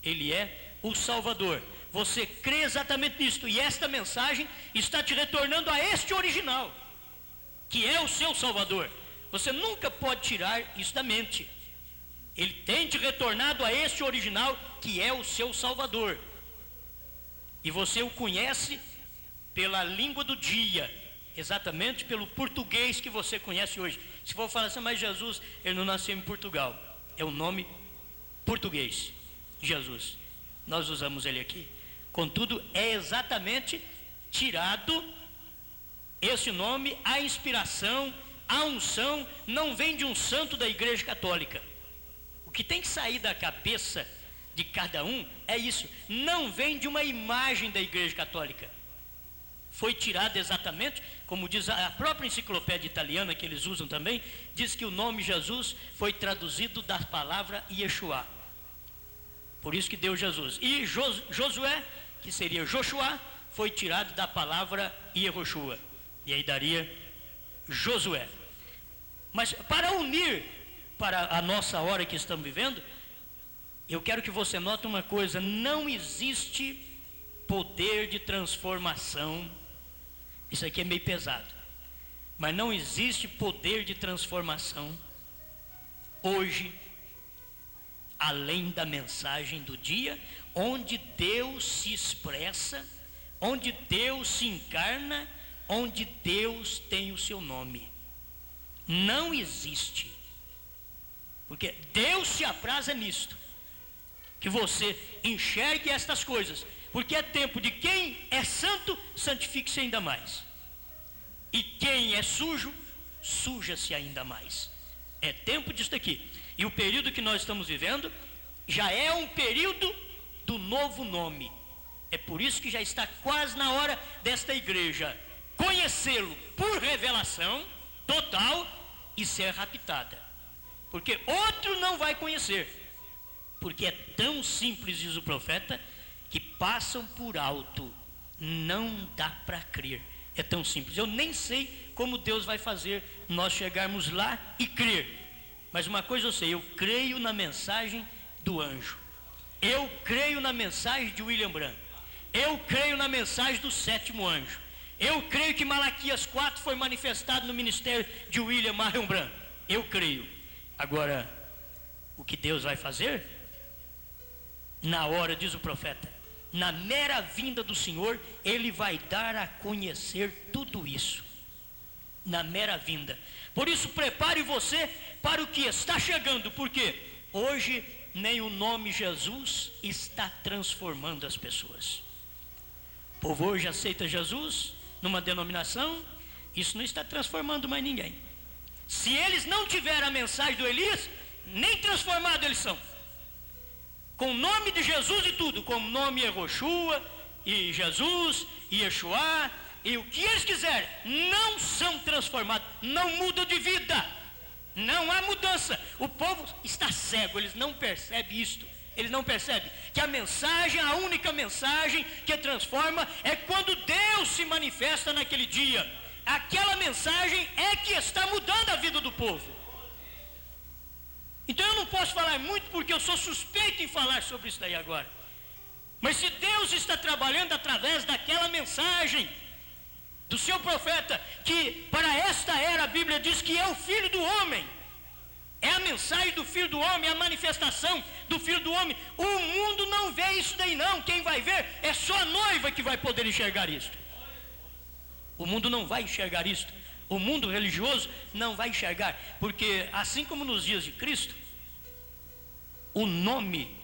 Ele é o Salvador. Você crê exatamente nisso, e esta mensagem está te retornando a este original, que é o seu Salvador. Você nunca pode tirar isso da mente. Ele tem te retornado a este original, que é o seu Salvador. E você o conhece pela língua do dia, exatamente pelo português que você conhece hoje. Se for falar assim, mas Jesus, ele não nasceu em Portugal. É o nome português, Jesus. Nós usamos ele aqui. Contudo, é exatamente tirado esse nome, a inspiração, a unção, não vem de um santo da Igreja Católica. O que tem que sair da cabeça de cada um é isso. Não vem de uma imagem da Igreja Católica. foi tirado exatamente, como diz a própria enciclopédia italiana que eles usam também, diz que o nome Jesus foi traduzido da palavra Yeshua. Por isso que deu Jesus. E Josué, que seria Joshua, foi tirado da palavra Yehoshua. E aí daria Josué. Mas para unir para a nossa hora que estamos vivendo, eu quero que você note uma coisa: não existe poder de transformação. Isso aqui é meio pesado, mas não existe poder de transformação hoje, além da mensagem do dia, onde Deus se expressa, onde Deus se encarna, onde Deus tem o seu nome. Não existe, porque Deus se apraza nisto, que você enxergue estas coisas, porque é tempo de quem é santo, santifique-se ainda mais, e quem é sujo, suja-se ainda mais. É tempo disso aqui. E o período que nós estamos vivendo já é um período do novo nome. É por isso que já está quase na hora desta igreja conhecê-lo por revelação total e ser raptada, porque outro não vai conhecer, porque é tão simples, diz o profeta, que passam por alto, não dá para crer. É tão simples. Eu nem sei como Deus vai fazer nós chegarmos lá e crer, mas uma coisa eu sei: eu creio na mensagem do anjo, eu creio na mensagem de William Branham, eu creio na mensagem do sétimo anjo, eu creio que Malaquias 4 foi manifestado no ministério de William Marion Branham. Eu creio. Agora, o que Deus vai fazer? Na hora, diz o profeta, na mera vinda do Senhor, Ele vai dar a conhecer tudo isso. Na mera vinda. Por isso, prepare você para o que está chegando, porque hoje nem o nome Jesus está transformando as pessoas. O povo hoje aceita Jesus numa denominação, isso não está transformando mais ninguém. Se eles não tiverem a mensagem do Elias, nem transformados eles são. Com o nome de Jesus e tudo, com o nome Yehoshua, e Jesus, e Yeshua, e o que eles quiserem, não são transformados, não mudam de vida, não há mudança. O povo está cego, eles não percebem isto. Eles não percebem que a mensagem, a única mensagem que transforma é quando Deus se manifesta naquele dia. Aquela mensagem é que está mudando a vida do povo. Então eu não posso falar muito, porque eu sou suspeito em falar sobre isso daí agora. Mas se Deus está trabalhando através daquela mensagem do seu profeta, que para esta era a Bíblia diz que é o Filho do Homem, é a mensagem do Filho do Homem, a manifestação do Filho do Homem. O mundo não vê isso daí não. Quem vai ver é só a noiva que vai poder enxergar isso. O mundo não vai enxergar isso. O mundo religioso não vai enxergar, porque assim como nos dias de Cristo, o nome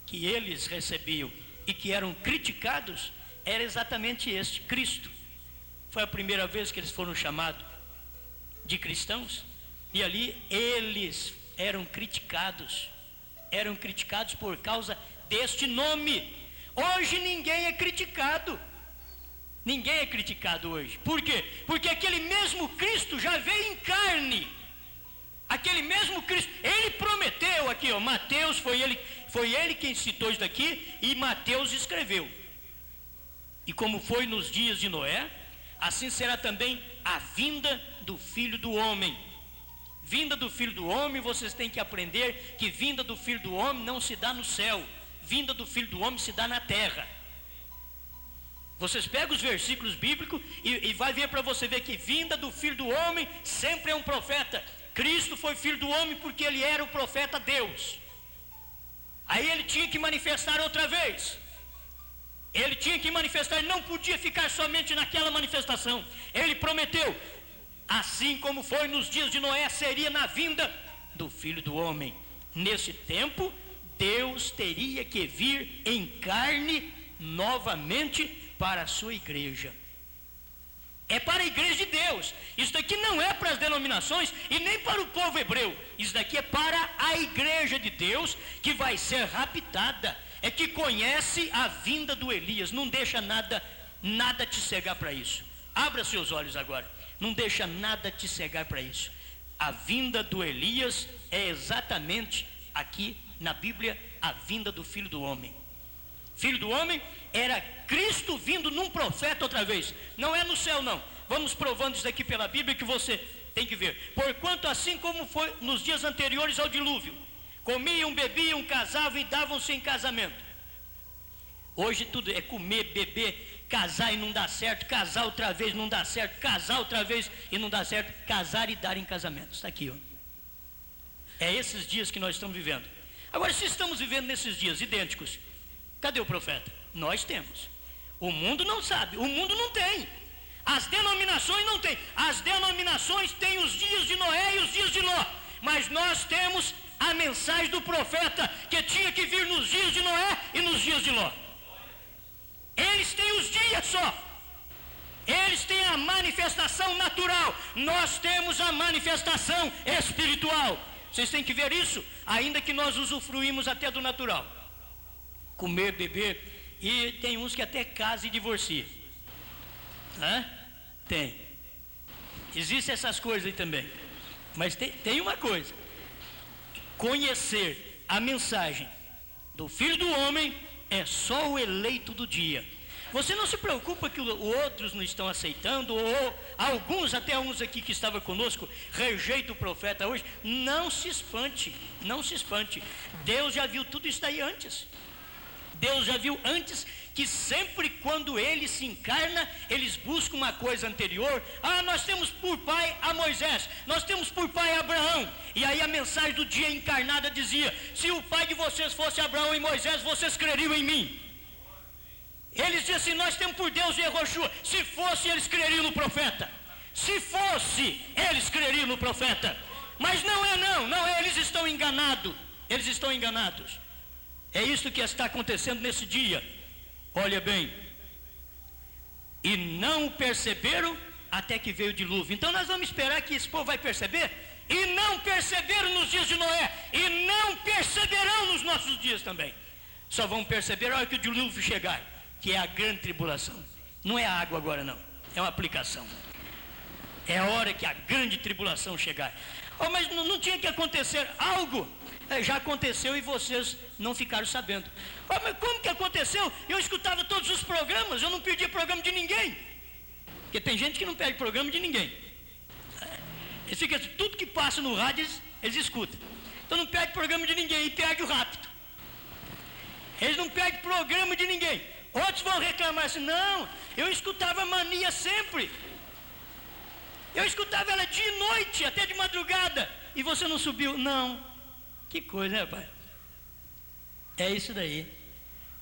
que eles recebiam e que eram criticados era exatamente este, Cristo. Foi a primeira vez que eles foram chamados de cristãos, e ali eles eram criticados por causa deste nome. Hoje ninguém é criticado. Ninguém é criticado hoje. Por quê? Porque aquele mesmo Cristo já veio em carne. Aquele mesmo Cristo, ele prometeu aqui, ó, Mateus, foi ele quem citou isso daqui, e Mateus escreveu. E como foi nos dias de Noé, assim será também a vinda do Filho do Homem. Vinda do Filho do Homem, vocês têm que aprender que vinda do Filho do Homem não se dá no céu. Vinda do Filho do Homem se dá na terra. Vocês pegam os versículos bíblicos e vai ver para você ver que vinda do Filho do Homem sempre é um profeta. Cristo foi Filho do Homem porque ele era o profeta Deus. Aí ele tinha que manifestar outra vez. Ele tinha que manifestar, ele não podia ficar somente naquela manifestação. Ele prometeu, assim como foi nos dias de Noé, seria na vinda do Filho do Homem. Nesse tempo, Deus teria que vir em carne novamente para a sua igreja. É para a igreja de Deus. Isso daqui não é para as denominações e nem para o povo hebreu. Isso daqui é para a igreja de Deus, que vai ser raptada. É que conhece a vinda do Elias, não deixa nada nada te cegar para isso. Abra seus olhos agora. Não deixa nada te cegar para isso. A vinda do Elias é exatamente aqui na Bíblia a vinda do Filho do Homem. Filho do Homem era Cristo vindo num profeta outra vez. Não é no céu não. Vamos provando isso aqui pela Bíblia que você tem que ver. Porquanto assim como foi nos dias anteriores ao dilúvio, comiam, bebiam, casavam e davam-se em casamento. Hoje tudo é comer, beber, casar e não dá certo, casar outra vez não dá certo, casar outra vez e não dá certo, casar e dar em casamento. Está aqui, ó. É esses dias que nós estamos vivendo. Agora, se estamos vivendo nesses dias idênticos, cadê o profeta? Nós temos. O mundo não sabe, o mundo não tem. As denominações não têm. As denominações têm os dias de Noé e os dias de Ló. Mas nós temos a mensagem do profeta que tinha que vir nos dias de Noé e nos dias de Ló. Eles têm os dias só. Eles têm a manifestação natural. Nós temos a manifestação espiritual. Vocês têm que ver isso, ainda que nós usufruímos até do natural. Comer, beber, e tem uns que até casam e divorciam. Tem. Existem essas coisas aí também. Mas tem uma coisa. Conhecer a mensagem do Filho do Homem é só o eleito do dia. Você não se preocupa que outros não estão aceitando, ou alguns, até uns aqui que estavam conosco, rejeitam o profeta hoje. Não se espante, não se espante. Deus já viu tudo isso aí antes. Deus já viu antes que sempre quando ele se encarna, eles buscam uma coisa anterior. Nós temos por pai a Moisés, nós temos por pai a Abraão. E aí a mensagem do dia encarnada dizia: se o pai de vocês fosse Abraão e Moisés, vocês creriam em mim. Eles diziam assim: nós temos por Deus Yehoshua. Se fosse, eles creriam no profeta. Se fosse, eles creriam no profeta. Mas não é não é, eles estão enganados. Eles estão enganados. É isso que está acontecendo nesse dia. Olha bem. E não perceberam até que veio o dilúvio. Então nós vamos esperar que esse povo vai perceber. E não perceberam nos dias de Noé. E não perceberão nos nossos dias também. Só vão perceber a hora que o dilúvio chegar, que é a grande tribulação. Não é a água agora não, é uma aplicação. É a hora que a grande tribulação chegar. Mas não tinha que acontecer algo? Já aconteceu e vocês não ficaram sabendo. Mas como que aconteceu? Eu escutava todos os programas, eu não perdia programa de ninguém. Porque tem gente que não perde programa de ninguém. Eles ficam assim, tudo que passa no rádio eles escutam. Então não perde programa de ninguém e perde o rápido. Eles não perdem programa de ninguém. Outros vão reclamar assim: não, eu escutava mania sempre. Eu escutava ela dia e noite, até de madrugada. E você não subiu? Não. Que coisa, né, pai? É isso daí.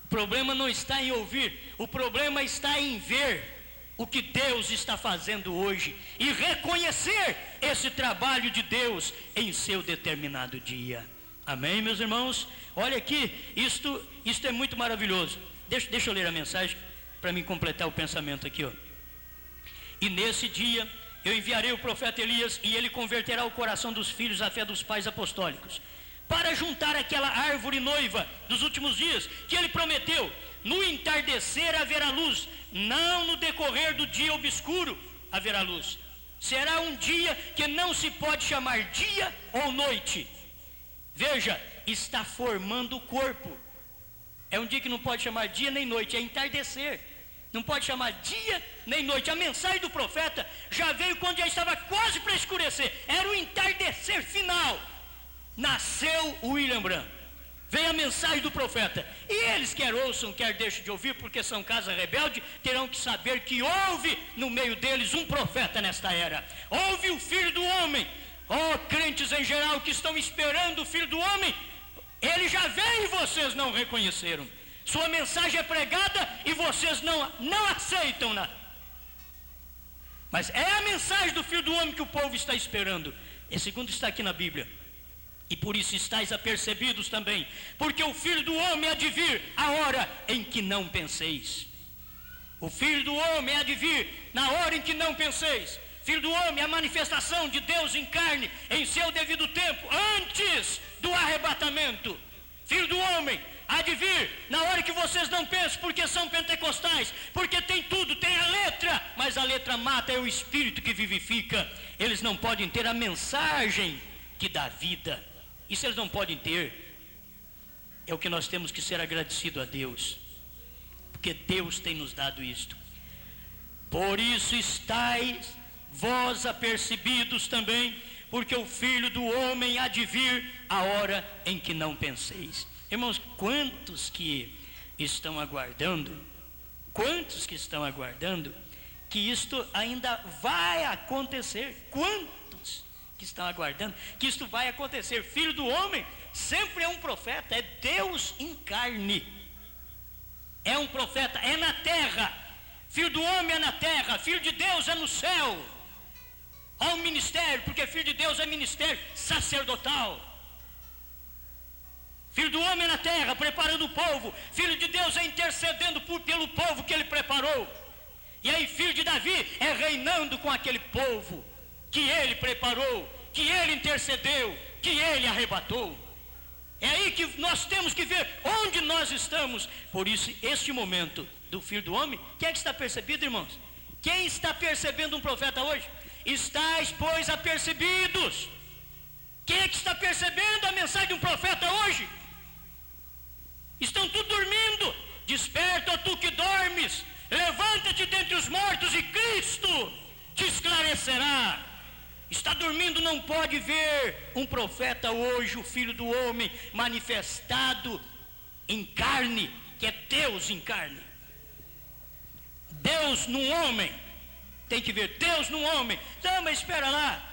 O problema não está em ouvir, o problema está em ver o que Deus está fazendo hoje e reconhecer esse trabalho de Deus em seu determinado dia. Amém, meus irmãos? Olha aqui, isto é muito maravilhoso. Deixa eu ler a mensagem para me completar o pensamento aqui, ó. E nesse dia eu enviarei o profeta Elias, e ele converterá o coração dos filhos à fé dos pais apostólicos, para juntar aquela árvore noiva dos últimos dias, que ele prometeu: no entardecer haverá luz, não no decorrer do dia obscuro haverá luz. Será um dia que não se pode chamar dia ou noite. Veja, está formando o corpo. É um dia que não pode chamar dia nem noite, é entardecer. Não pode chamar dia nem noite. A mensagem do profeta já veio quando já estava quase para escurecer. Era o entardecer final. Nasceu o William Branham. Veio a mensagem do profeta. E eles, quer ouçam, quer deixem de ouvir, porque são casa rebelde, terão que saber que houve no meio deles um profeta nesta era. Houve o Filho do Homem. Crentes em geral que estão esperando o Filho do Homem, ele já veio e vocês não reconheceram. Sua mensagem é pregada e vocês não aceitam nada. Mas é a mensagem do Filho do Homem que o povo está esperando. E segundo está aqui na Bíblia. E por isso estáis apercebidos também, porque o Filho do Homem há de vir a hora em que não penseis. O Filho do Homem há de vir na hora em que não penseis. Filho do Homem, a manifestação de Deus em carne, em seu devido tempo, antes do arrebatamento. Filho do homem, há de vir na hora que vocês não pensam, porque são pentecostais, porque tem tudo, tem a letra, mas a letra mata, é o Espírito que vivifica. Eles não podem ter a mensagem que dá vida. Isso eles não podem ter. É o que nós temos que ser agradecidos a Deus, porque Deus tem nos dado isto. Por isso estáis vós apercebidos também, porque o Filho do Homem há de vir a hora em que não penseis. Irmãos, quantos que estão aguardando que isto ainda vai acontecer? Quantos que estão aguardando que isto vai acontecer? Filho do Homem sempre é um profeta, é Deus em carne, é um profeta, é na terra. Filho do homem é na terra, filho de Deus é no céu. Há um ministério, porque filho de Deus é ministério sacerdotal. Filho do homem é na terra, preparando o povo. Filho de Deus é intercedendo pelo povo que ele preparou. E aí filho de Davi é reinando com aquele povo que ele preparou, que ele intercedeu, que ele arrebatou. É aí que nós temos que ver onde nós estamos. Por isso, este momento do Filho do Homem, quem é que está percebido, irmãos? Quem está percebendo um profeta hoje? Estais, pois, apercebidos. Quem é que está percebendo a mensagem de um profeta hoje? Estão tudo dormindo. Desperta, tu que dormes, levanta-te dentre os mortos e Cristo te esclarecerá. Está dormindo, não pode ver um profeta hoje, o Filho do Homem, manifestado em carne, que é Deus em carne. Deus num homem, tem que ver Deus num homem. Não, mas espera lá,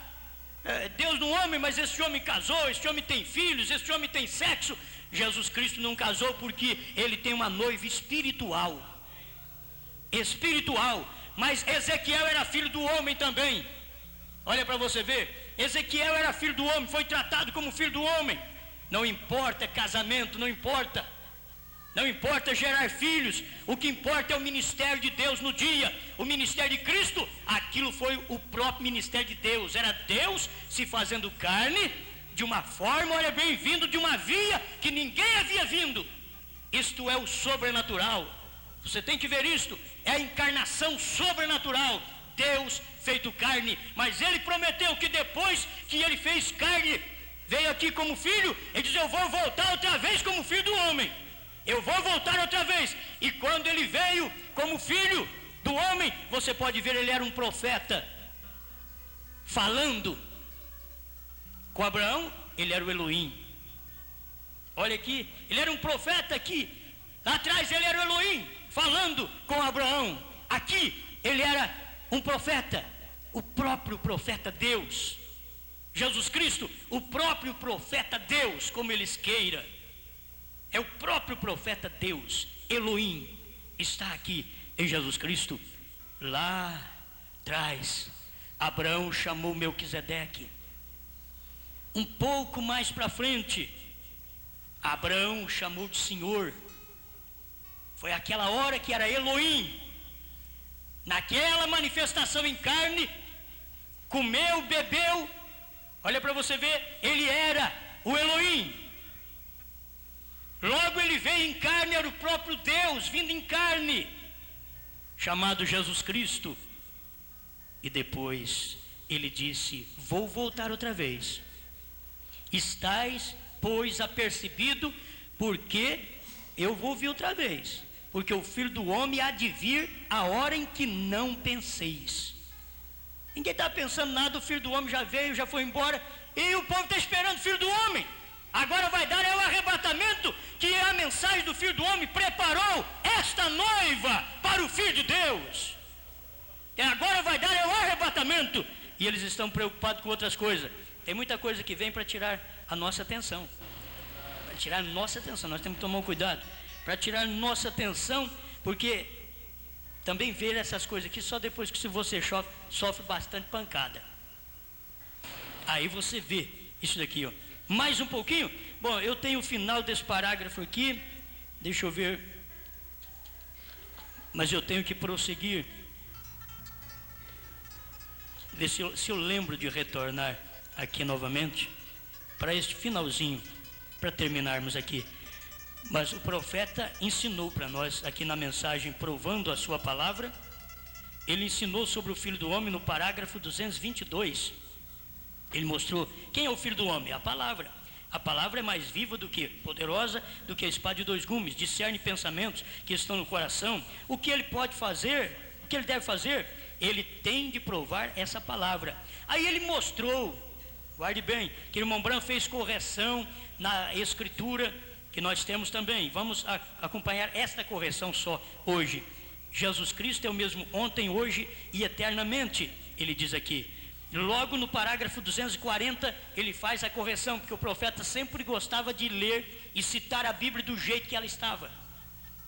Deus num homem, mas esse homem casou, esse homem tem filhos, esse homem tem sexo. Jesus Cristo não casou porque ele tem uma noiva espiritual, mas Ezequiel era filho do homem também. Olha para você ver, Ezequiel era filho do homem, foi tratado como filho do homem. Não importa casamento, não importa gerar filhos, o que importa é o ministério de Deus no dia. O ministério de Cristo, aquilo foi o próprio ministério de Deus, era Deus se fazendo carne, de uma forma, olha bem, vindo de uma via que ninguém havia vindo. Isto é o sobrenatural, você tem que ver isto, é a encarnação sobrenatural, Deus feito carne. Mas ele prometeu que depois que ele fez carne, veio aqui como filho, ele diz: eu vou voltar outra vez como filho do homem, eu vou voltar outra vez. E quando ele veio como filho do homem, você pode ver, ele era um profeta, falando com Abraão, ele era o Elohim. Olha aqui, ele era um profeta aqui, lá atrás ele era o Elohim, falando com Abraão. Aqui ele era um profeta, o próprio profeta Deus. Jesus Cristo, o próprio profeta Deus, como eles queiram, é o próprio profeta Deus, Elohim, está aqui em Jesus Cristo. Lá atrás, Abraão chamou Melquisedeque. Um pouco mais para frente, Abraão chamou de Senhor. Foi aquela hora que era Elohim, naquela manifestação em carne, comeu, bebeu. Olha para você ver, ele era o Elohim. Logo ele veio em carne, era o próprio Deus vindo em carne, chamado Jesus Cristo. E depois ele disse: vou voltar outra vez. Estais, pois, apercebido, porque eu vou vir outra vez, porque o Filho do Homem há de vir a hora em que não penseis. Ninguém está pensando nada, o Filho do Homem já veio, já foi embora, e o povo está esperando o Filho do Homem. Agora vai dar é o arrebatamento, que a mensagem do Filho do Homem preparou esta noiva para o Filho de Deus. E agora vai dar é o arrebatamento, e eles estão preocupados com outras coisas. Tem muita coisa que vem para tirar a nossa atenção, nós temos que tomar um cuidado, para tirar nossa atenção, porque também ver essas coisas aqui só depois que se você sofre bastante pancada, aí você vê isso daqui, ó. Mais um pouquinho. Bom, eu tenho o final desse parágrafo aqui, deixa eu ver, mas eu tenho que prosseguir, ver se eu lembro de retornar aqui novamente para este finalzinho, para terminarmos aqui. Mas o profeta ensinou para nós, aqui na mensagem Provando a Sua Palavra, ele ensinou sobre o Filho do Homem no parágrafo 222. Ele mostrou quem é o Filho do Homem? A palavra. A palavra é mais viva do que, poderosa do que a espada de dois gumes, discerne pensamentos que estão no coração. O que ele pode fazer, o que ele deve fazer? Ele tem de provar essa palavra. Aí ele mostrou, guarde bem, que o irmão Branham fez correção na escritura, que nós temos também. Vamos acompanhar esta correção só hoje. Jesus Cristo é o mesmo ontem, hoje e eternamente, ele diz aqui. Logo no parágrafo 240, ele faz a correção, porque o profeta sempre gostava de ler e citar a Bíblia do jeito que ela estava.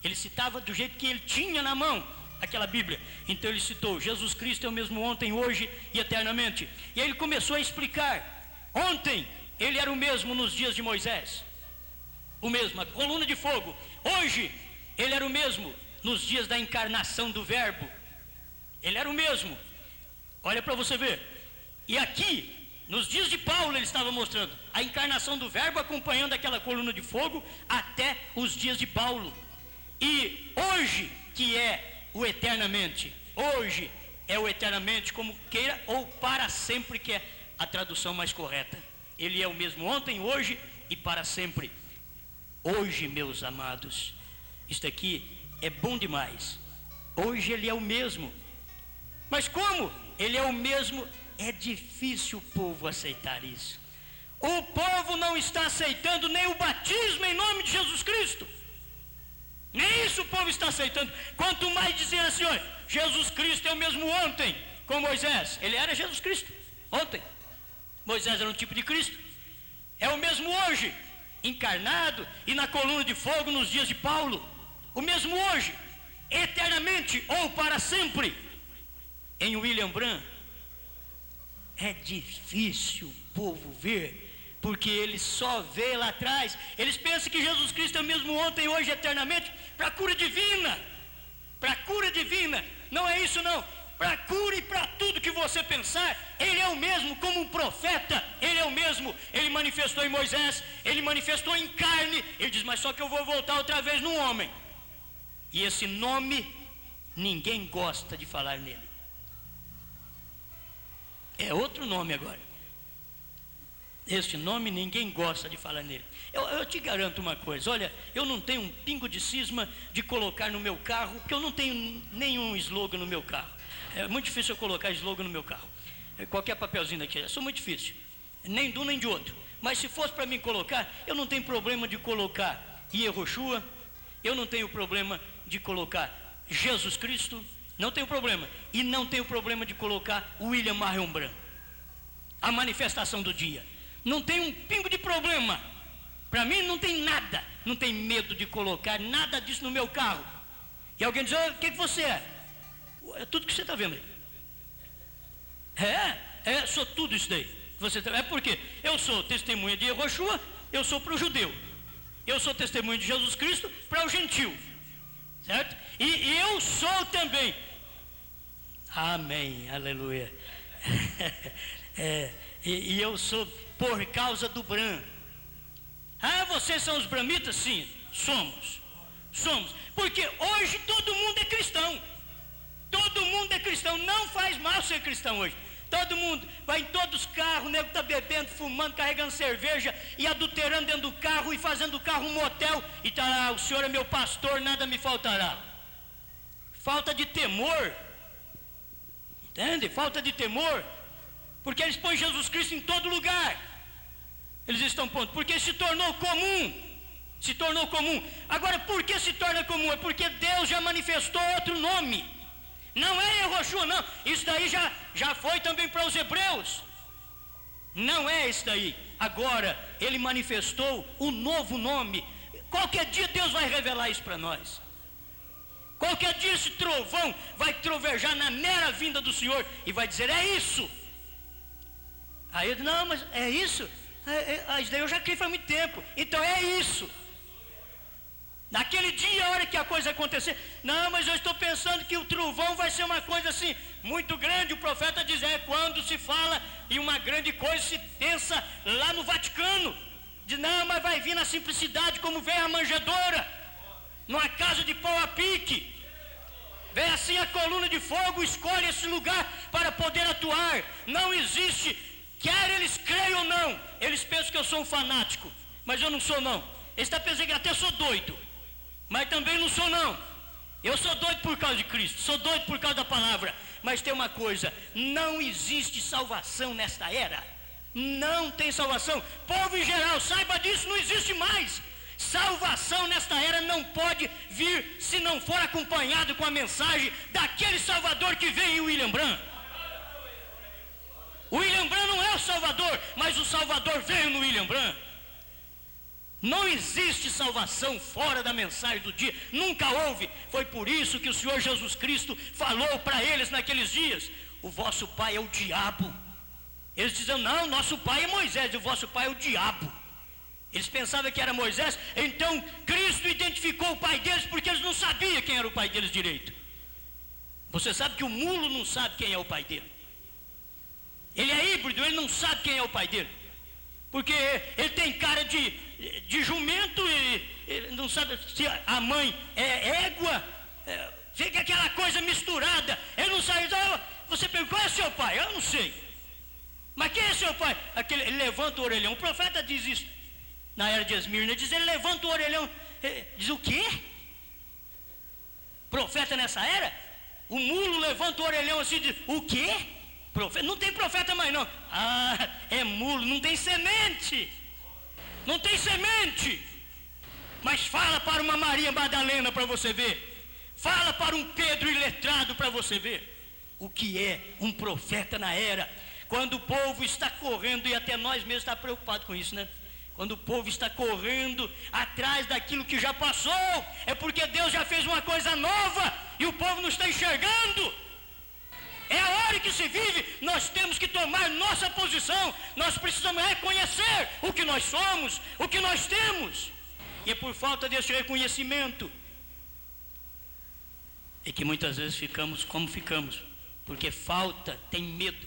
Ele citava do jeito que ele tinha na mão aquela Bíblia. Então ele citou: Jesus Cristo é o mesmo ontem, hoje e eternamente. E aí ele começou a explicar. Ontem ele era o mesmo nos dias de Moisés, o mesmo, a coluna de fogo. Hoje ele era o mesmo nos dias da encarnação do Verbo. Ele era o mesmo. Olha para você ver. E aqui, nos dias de Paulo, ele estava mostrando a encarnação do Verbo, acompanhando aquela coluna de fogo até os dias de Paulo. E hoje, que é o eternamente, hoje é o eternamente, como queira, ou para sempre, que é a tradução mais correta. Ele é o mesmo ontem, hoje e para sempre. Hoje, meus amados, isto aqui é bom demais. Hoje ele é o mesmo. Mas como ele é o mesmo, é difícil o povo aceitar isso. O povo não está aceitando nem o batismo em nome de Jesus Cristo. Nem isso o povo está aceitando. Quanto mais dizer assim: olha, Jesus Cristo é o mesmo ontem com Moisés. Ele era Jesus Cristo ontem. Moisés era um tipo de Cristo. É o mesmo hoje, encarnado e na coluna de fogo nos dias de Paulo. O mesmo hoje, eternamente ou para sempre. Em William Branham, é difícil o povo ver, porque eles só vê lá atrás. Eles pensam que Jesus Cristo é o mesmo ontem, hoje, eternamente, para cura divina. Para cura divina. Não é isso não. Para cura e para tudo que você pensar, ele é o mesmo como um profeta. Ele é o mesmo. Ele manifestou em Moisés, ele manifestou em carne. Ele diz: mas só que eu vou voltar outra vez num homem. E esse nome, ninguém gosta de falar nele. É outro nome agora. Este nome ninguém gosta de falar nele. Eu te garanto uma coisa: olha, eu não tenho um pingo de cisma de colocar no meu carro, porque eu não tenho nenhum slogan no meu carro. É muito difícil eu colocar slogan no meu carro. Qualquer papelzinho daqui, é muito difícil. Nem de um nem de outro. Mas se fosse para mim colocar, eu não tenho problema de colocar Yehoshua, eu não tenho problema de colocar Jesus Cristo, não tenho problema. E não tenho problema de colocar William Marion Branham, a manifestação do dia. Não tem um pingo de problema. Para mim não tem nada. Não tem medo de colocar nada disso no meu carro. E alguém diz: o que você é? É tudo que você está vendo aí. Sou tudo isso daí. É porque eu sou testemunha de Yehoshua, eu sou para o judeu. Eu sou testemunha de Jesus Cristo para o gentil. Certo? E eu sou também. Amém, aleluia. E eu sou por causa do Bram. Vocês são os bramitas? Sim, somos. Porque hoje todo mundo é cristão. Todo mundo é cristão. Não faz mal ser cristão hoje. Todo mundo vai em todos os carros, o nego está bebendo, fumando, carregando cerveja e adulterando dentro do carro e fazendo do carro um motel. E está lá: o Senhor é meu pastor, nada me faltará. Falta de temor. Entende? Falta de temor. Porque eles põem Jesus Cristo em todo lugar. Eles estão pondo, porque se tornou comum. Se tornou comum. Agora, por que se torna comum? É porque Deus já manifestou outro nome. Não é Yehoshua, não. Isso daí já foi também para os hebreus. Não é isso daí. Agora, ele manifestou um novo nome. Qualquer dia Deus vai revelar isso para nós. Qualquer dia esse trovão vai trovejar na mera vinda do Senhor e vai dizer: é isso. Aí eu digo: não, mas é isso? Isso daí eu já criei faz muito tempo. Então é isso. Naquele dia, a hora que a coisa acontecer: não, mas eu estou pensando que o trovão vai ser uma coisa assim, muito grande. O profeta diz: quando se fala em uma grande coisa, se pensa lá no Vaticano. Diz, não, mas vai vir na simplicidade como vem a manjedoura, numa casa de pau a pique. Vem assim a coluna de fogo, escolhe esse lugar para poder atuar. Não existe, quer eles creiam ou não, eles pensam que eu sou um fanático, mas eu não sou não. Eles estão pensando que até sou doido, mas também não sou não. Eu sou doido por causa de Cristo, sou doido por causa da palavra. Mas tem uma coisa, não existe salvação nesta era. Não tem salvação. Povo em geral, saiba disso, não existe mais. Salvação nesta era não pode vir se não for acompanhado com a mensagem daquele Salvador que veio em William Branham. O William Branham não é o Salvador, mas o Salvador veio no William Branham. Não existe salvação fora da mensagem do dia, nunca houve. Foi por isso que o Senhor Jesus Cristo falou para eles naqueles dias: o vosso pai é o diabo. Eles diziam, não, nosso pai é Moisés, e o vosso pai é o diabo. Eles pensavam que era Moisés, então Cristo identificou o pai deles porque eles não sabiam quem era o pai deles direito. Você sabe que o mulo não sabe quem é o pai dele. Ele é híbrido, ele não sabe quem é o pai dele. Porque ele tem cara de jumento e ele não sabe se a mãe é égua. Fica aquela coisa misturada. Ele não sabe. Então, você pergunta, qual é seu pai? Eu não sei. Mas quem é seu pai? Ele levanta o orelhão. O profeta diz isso na era de Esmirna. Ele diz, ele levanta o orelhão. Diz o quê? Profeta nessa era? O mulo levanta o orelhão assim e diz, o quê? Profeta? Não tem profeta mais não. Ah, é mulo, não tem semente. Não tem semente. Mas fala para uma Maria Madalena para você ver. Fala para um Pedro iletrado para você ver o que é um profeta na era. Quando o povo está correndo, e até nós mesmos estamos preocupados com isso, né? Quando o povo está correndo atrás daquilo que já passou, é porque Deus já fez uma coisa nova e o povo não está enxergando. É a hora que se vive, nós temos que tomar nossa posição, nós precisamos reconhecer o que nós somos, o que nós temos. E é por falta desse reconhecimento é que muitas vezes ficamos como ficamos, porque falta, tem medo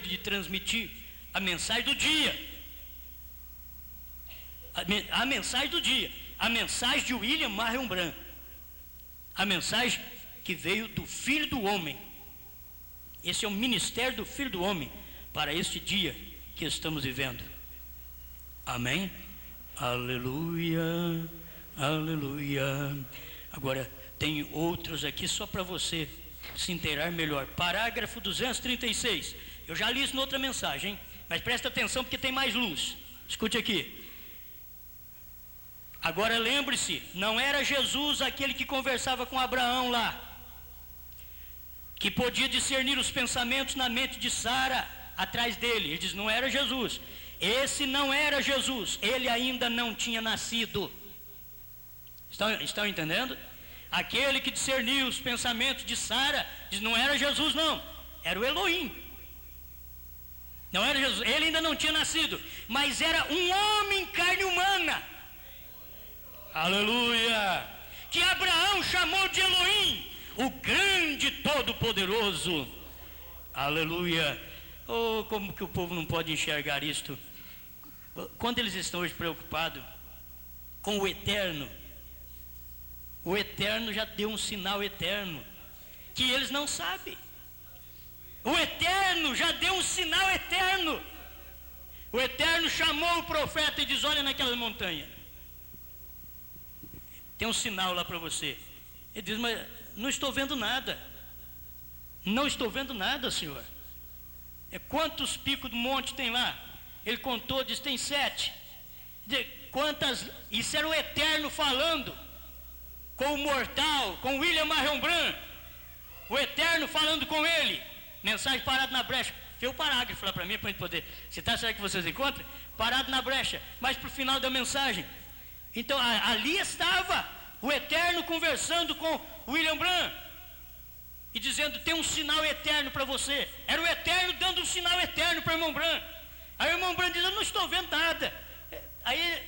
de transmitir a mensagem do dia. A mensagem do dia, a mensagem de William Marion Branham, a mensagem que veio do Filho do Homem. Esse é o ministério do Filho do Homem para este dia que estamos vivendo. Amém? Aleluia, aleluia. Agora tem outros aqui só para você se inteirar melhor. Parágrafo 236. Eu já li isso em outra mensagem, hein? Mas presta atenção porque tem mais luz. Escute aqui. Agora lembre-se, não era Jesus aquele que conversava com Abraão lá, que podia discernir os pensamentos na mente de Sara atrás dele. Ele diz, não era Jesus. Esse não era Jesus, ele ainda não tinha nascido. Estão entendendo? Aquele que discerniu os pensamentos de Sara, diz, não era Jesus não, era o Elohim. Não era Jesus, ele ainda não tinha nascido, mas era um homem em carne humana. Aleluia! Que Abraão chamou de Elohim, o grande todo-poderoso. Aleluia! Oh, como que o povo não pode enxergar isto? Quando eles estão hoje preocupados com o eterno já deu um sinal eterno que eles não sabem. O eterno já deu um sinal eterno. O eterno chamou o profeta e diz, olha naquela montanha, tem um sinal lá para você. Ele diz, mas não estou vendo nada. Não estou vendo nada, Senhor. Quantos picos do monte tem lá? Ele contou, diz, tem 7. Quantas? Isso era o eterno falando com o mortal, com William Marion Branham. O eterno falando com ele. Mensagem parada na brecha. Tem o parágrafo lá para mim, para a gente poder citar. Será que vocês encontram? Parado na brecha, mas para o final da mensagem. Então ali estava o eterno conversando com William Branham e dizendo, tem um sinal eterno para você. Era o eterno dando um sinal eterno para o irmão Branham. Aí o irmão Branham diz, eu não estou vendo nada. Aí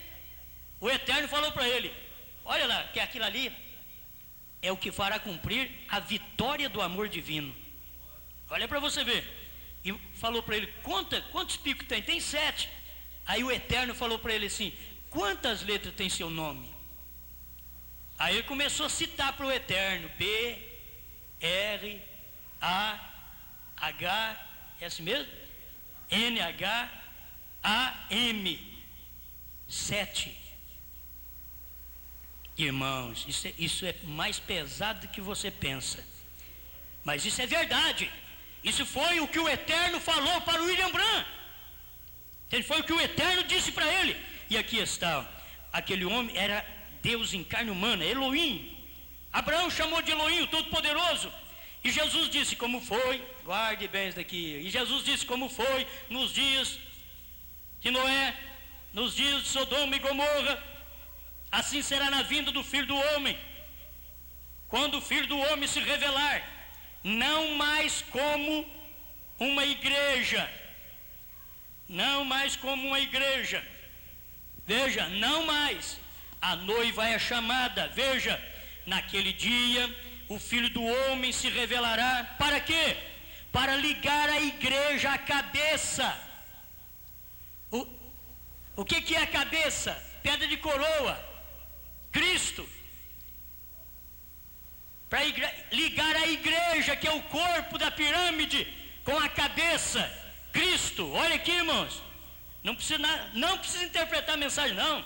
o eterno falou para ele, olha lá, que aquilo ali é o que fará cumprir a vitória do amor divino. Olha para você ver. E falou para ele, conta, quantos picos tem? Tem 7. Aí o Eterno falou para ele assim: quantas letras tem seu nome? Aí ele começou a citar para o Eterno: B, R, A, H, é assim mesmo? N, H, A, M, 7. Irmãos, isso é mais pesado do que você pensa, mas isso é verdade. Isso foi o que o Eterno falou para o William Branham. Foi o que o Eterno disse para ele. E aqui está, aquele homem era Deus em carne humana, Elohim. Abraão chamou de Elohim, o Todo-Poderoso. E Jesus disse como foi, guarde bem isso daqui. E Jesus disse como foi nos dias de Noé, nos dias de Sodoma e Gomorra. Assim será na vinda do Filho do Homem, quando o Filho do Homem se revelar, não mais como uma igreja, não mais como uma igreja, veja, não mais, a noiva é chamada, veja, naquele dia o Filho do Homem se revelará, para quê? Para ligar a igreja à cabeça. O que é a cabeça? Pedra de coroa, Cristo. Para ligar a igreja, que é o corpo da pirâmide, com a cabeça, Cristo. Olha aqui, irmãos, não precisa interpretar a mensagem, não.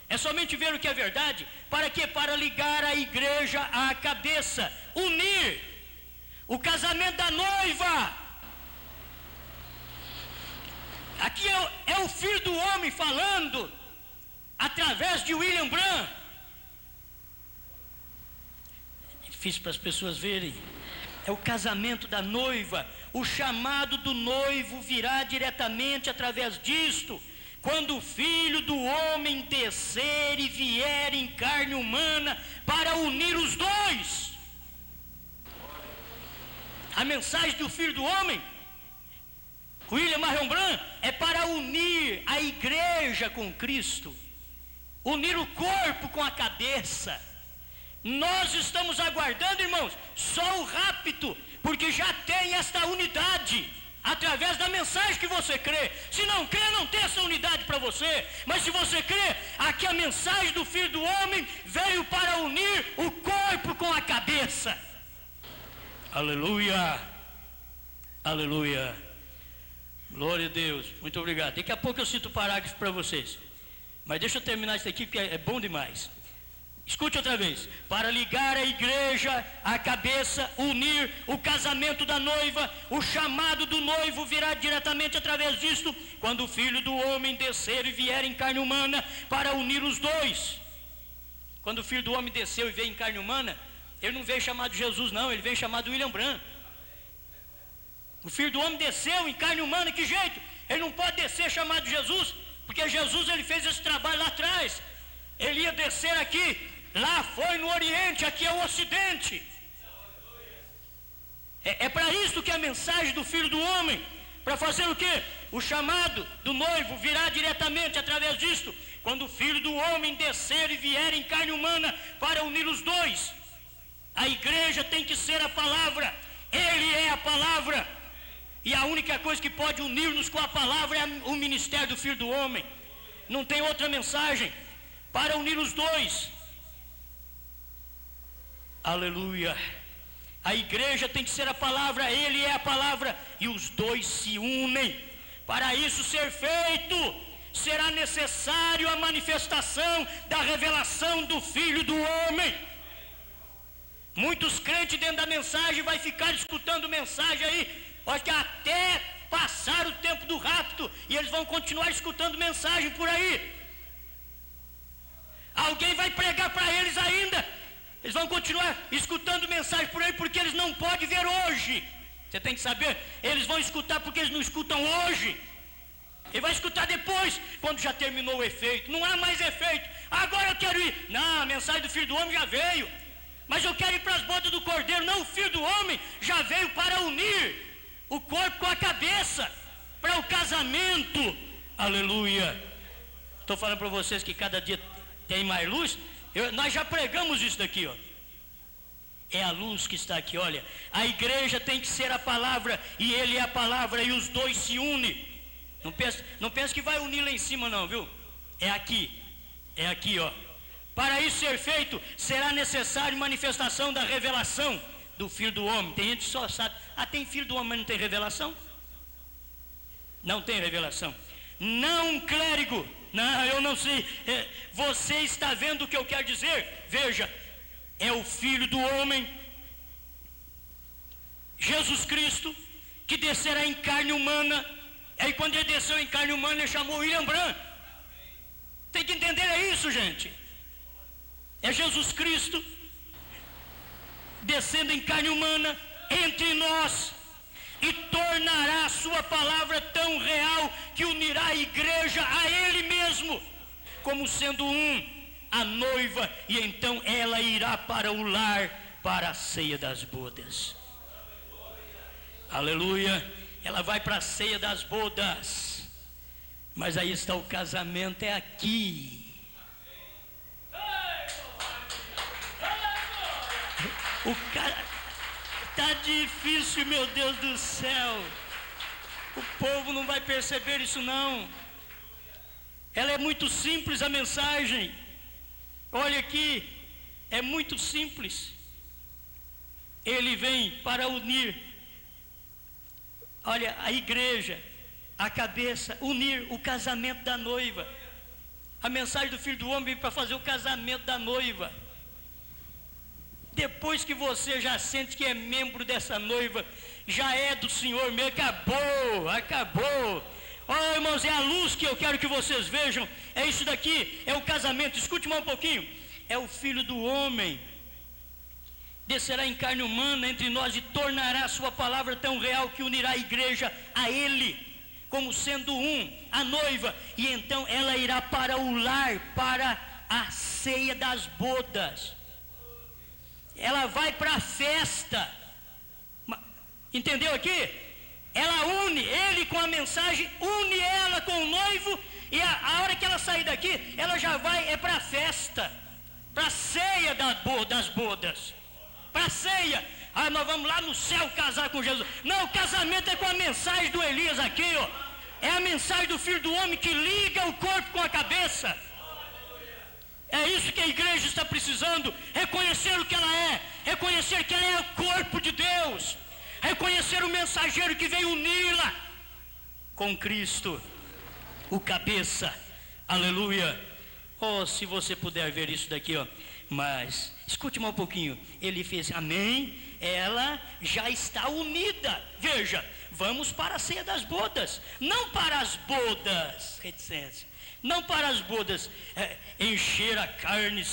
É somente ver o que é verdade. Para quê? Para ligar a igreja à cabeça, unir o casamento da noiva. Aqui é o Filho do Homem falando através de William Branham. É difícil para as pessoas verem. É o casamento da noiva. O chamado do noivo virá diretamente através disto, quando o Filho do Homem descer e vier em carne humana para unir os dois. A mensagem do Filho do Homem, William Marion Branham, é para unir a igreja com Cristo, unir o corpo com a cabeça. Nós estamos aguardando, irmãos, só o rapto, porque já tem esta unidade através da mensagem que você crê. Se não crê, não tem essa unidade para você. Mas se você crê, aqui a mensagem do Filho do Homem veio para unir o corpo com a cabeça. Aleluia, aleluia, glória a Deus, muito obrigado. Daqui a pouco eu cito o parágrafo para vocês, mas deixa eu terminar isso aqui, porque é bom demais. Escute outra vez: para ligar a igreja à cabeça, unir o casamento da noiva, o chamado do noivo virá diretamente através disto, quando o Filho do Homem descer e vier em carne humana para unir os dois. Quando o Filho do Homem desceu e veio em carne humana, ele não veio chamado Jesus, não, ele veio chamado William Branham. O Filho do Homem desceu em carne humana, que jeito? Ele não pode descer chamado Jesus, porque Jesus ele fez esse trabalho lá atrás. Ele ia descer aqui, lá foi no Oriente, aqui é o Ocidente. É para isso que a mensagem do Filho do Homem, para fazer o quê? O chamado do noivo virá diretamente através disto, quando o Filho do Homem descer e vier em carne humana para unir os dois. A igreja tem que ser a palavra, ele é a palavra, e a única coisa que pode unir-nos com a palavra é o ministério do Filho do Homem. Não tem outra mensagem para unir os dois. Aleluia. A igreja tem que ser a palavra, ele é a palavra, e os dois se unem. Para isso ser feito, será necessário a manifestação da revelação do Filho do Homem. Muitos crentes dentro da mensagem vai ficar escutando mensagem aí, acho que até passar o tempo do rapto, e eles vão continuar escutando mensagem por aí. Alguém vai pregar para eles ainda, eles vão continuar escutando mensagem por aí, porque eles não podem ver hoje. Você tem que saber, eles vão escutar porque eles não escutam hoje. Ele vai escutar depois, quando já terminou o efeito. Não há mais efeito. Agora eu quero ir. Não, a mensagem do Filho do Homem já veio, mas eu quero ir para as bodas do Cordeiro. Não, o Filho do Homem já veio para unir o corpo com a cabeça, para o casamento. Aleluia. Estou falando para vocês que cada dia tem mais luz. Nós já pregamos isso daqui, ó. É a luz que está aqui, olha. A igreja tem que ser a palavra, e ele é a palavra, e os dois se unem. Não pensa que vai unir lá em cima não, viu? É aqui, ó. Para isso ser feito, será necessário manifestação da revelação do Filho do Homem. Tem gente que só sabe, tem Filho do Homem, mas não tem revelação? Não tem revelação. Não um clérigo, não, eu não sei, você está vendo o que eu quero dizer? Veja, é o Filho do Homem, Jesus Cristo, que descerá em carne humana. Aí quando ele desceu em carne humana, ele chamou William Branham. Tem que entender, é isso, gente. É Jesus Cristo descendo em carne humana entre nós, e tornará a sua palavra tão real que unirá a igreja a ele mesmo, como sendo a noiva, e então ela irá para o lar, para a ceia das bodas. Aleluia. Ela vai para a ceia das bodas, mas aí está o casamento, é aqui. O cara, tá difícil, meu Deus do céu. O povo não vai perceber isso não. Ela é muito simples, a mensagem. Olha aqui, é muito simples. Ele vem para unir, olha, a igreja, a cabeça, unir o casamento da noiva. A mensagem do Filho do Homem vem para fazer o casamento da noiva. Depois que você já sente que é membro dessa noiva, já é do Senhor mesmo, acabou. Olha, irmãos, é a luz que eu quero que vocês vejam, é isso daqui, é o casamento. Escute mais um pouquinho. É o Filho do Homem, descerá em carne humana entre nós e tornará a sua palavra tão real que unirá a igreja a ele, como sendo a noiva, e então ela irá para o lar, para a ceia das bodas. Ela vai para a festa, entendeu aqui? Ela une ele com a mensagem, une ela com o noivo, e a hora que ela sair daqui, ela já vai para a festa, para a ceia das bodas, para a ceia. Nós vamos lá no céu casar com Jesus. Não, o casamento é com a mensagem do Elias aqui, ó. É a mensagem do Filho do Homem que liga o corpo com a cabeça. É isso que a igreja está precisando, reconhecer o que ela é, reconhecer que ela é o corpo de Deus, reconhecer o mensageiro que veio uni-la com Cristo, o cabeça, aleluia. Oh, se você puder ver isso daqui, ó. Mas, escute mais um pouquinho, ele fez, amém, ela já está unida. Veja, vamos para a ceia das bodas, não para as bodas, reticência. Não para as bodas encher a carne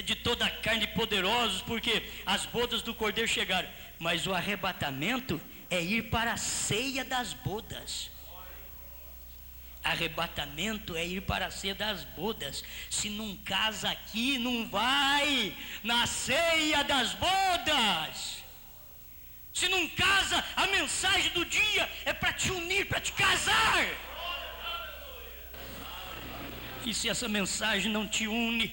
de toda a carne poderosos, porque as bodas do Cordeiro chegaram. Mas o arrebatamento é ir para a ceia das bodas. Arrebatamento é ir para a ceia das bodas. Se não casa aqui, não vai na ceia das bodas. Se não casa, a mensagem do dia é para te unir, para te casar. E se essa mensagem não te une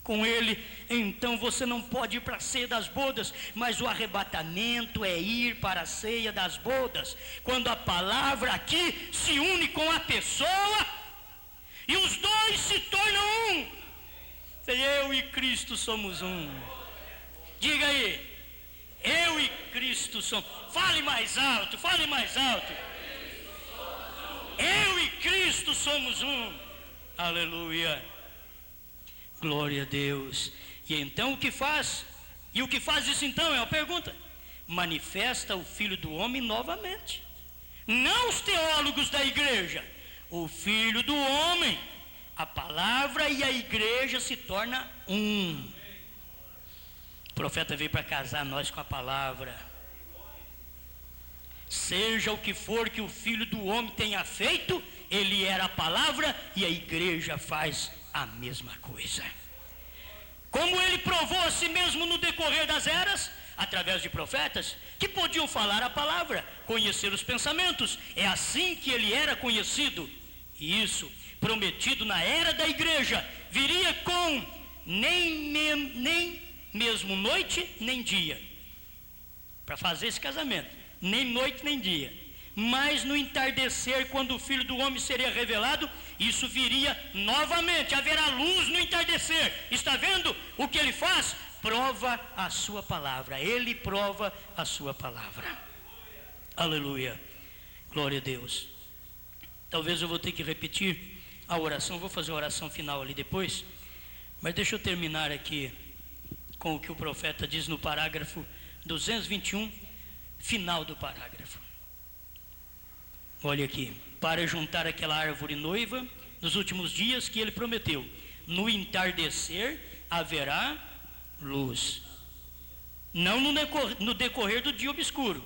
com ele, então você não pode ir para a ceia das bodas. Mas o arrebatamento é ir para a ceia das bodas, quando a palavra aqui se une com a pessoa e os dois se tornam um. Eu e Cristo somos um. Diga aí, eu e Cristo somos. Fale mais alto, fale mais alto. Eu e Cristo somos um. Aleluia, glória a Deus. E então o que faz? E o que faz isso então é uma pergunta. Manifesta o Filho do Homem novamente. Não os teólogos da igreja, o Filho do Homem. A palavra e a igreja se torna um. O profeta veio para casar nós com a palavra. Seja o que for que o Filho do Homem tenha feito, ele era a palavra e a igreja faz a mesma coisa. Como ele provou a si mesmo no decorrer das eras, através de profetas, que podiam falar a palavra, conhecer os pensamentos. É assim que ele era conhecido. E isso, prometido na era da igreja, viria com nem mesmo noite, nem dia, para fazer esse casamento. Nem noite, nem dia. mas no entardecer, quando o Filho do Homem seria revelado, isso viria novamente, haverá luz no entardecer. Está vendo o que ele faz? Prova a sua palavra, ele prova a sua palavra. Aleluia, glória a Deus. Talvez eu vou ter que repetir a oração, vou fazer a oração final ali depois, mas deixa eu terminar aqui com o que o profeta diz no parágrafo 221, final do parágrafo. Olha aqui: para juntar aquela árvore noiva nos últimos dias que ele prometeu, no entardecer haverá luz. Não no decorrer do dia obscuro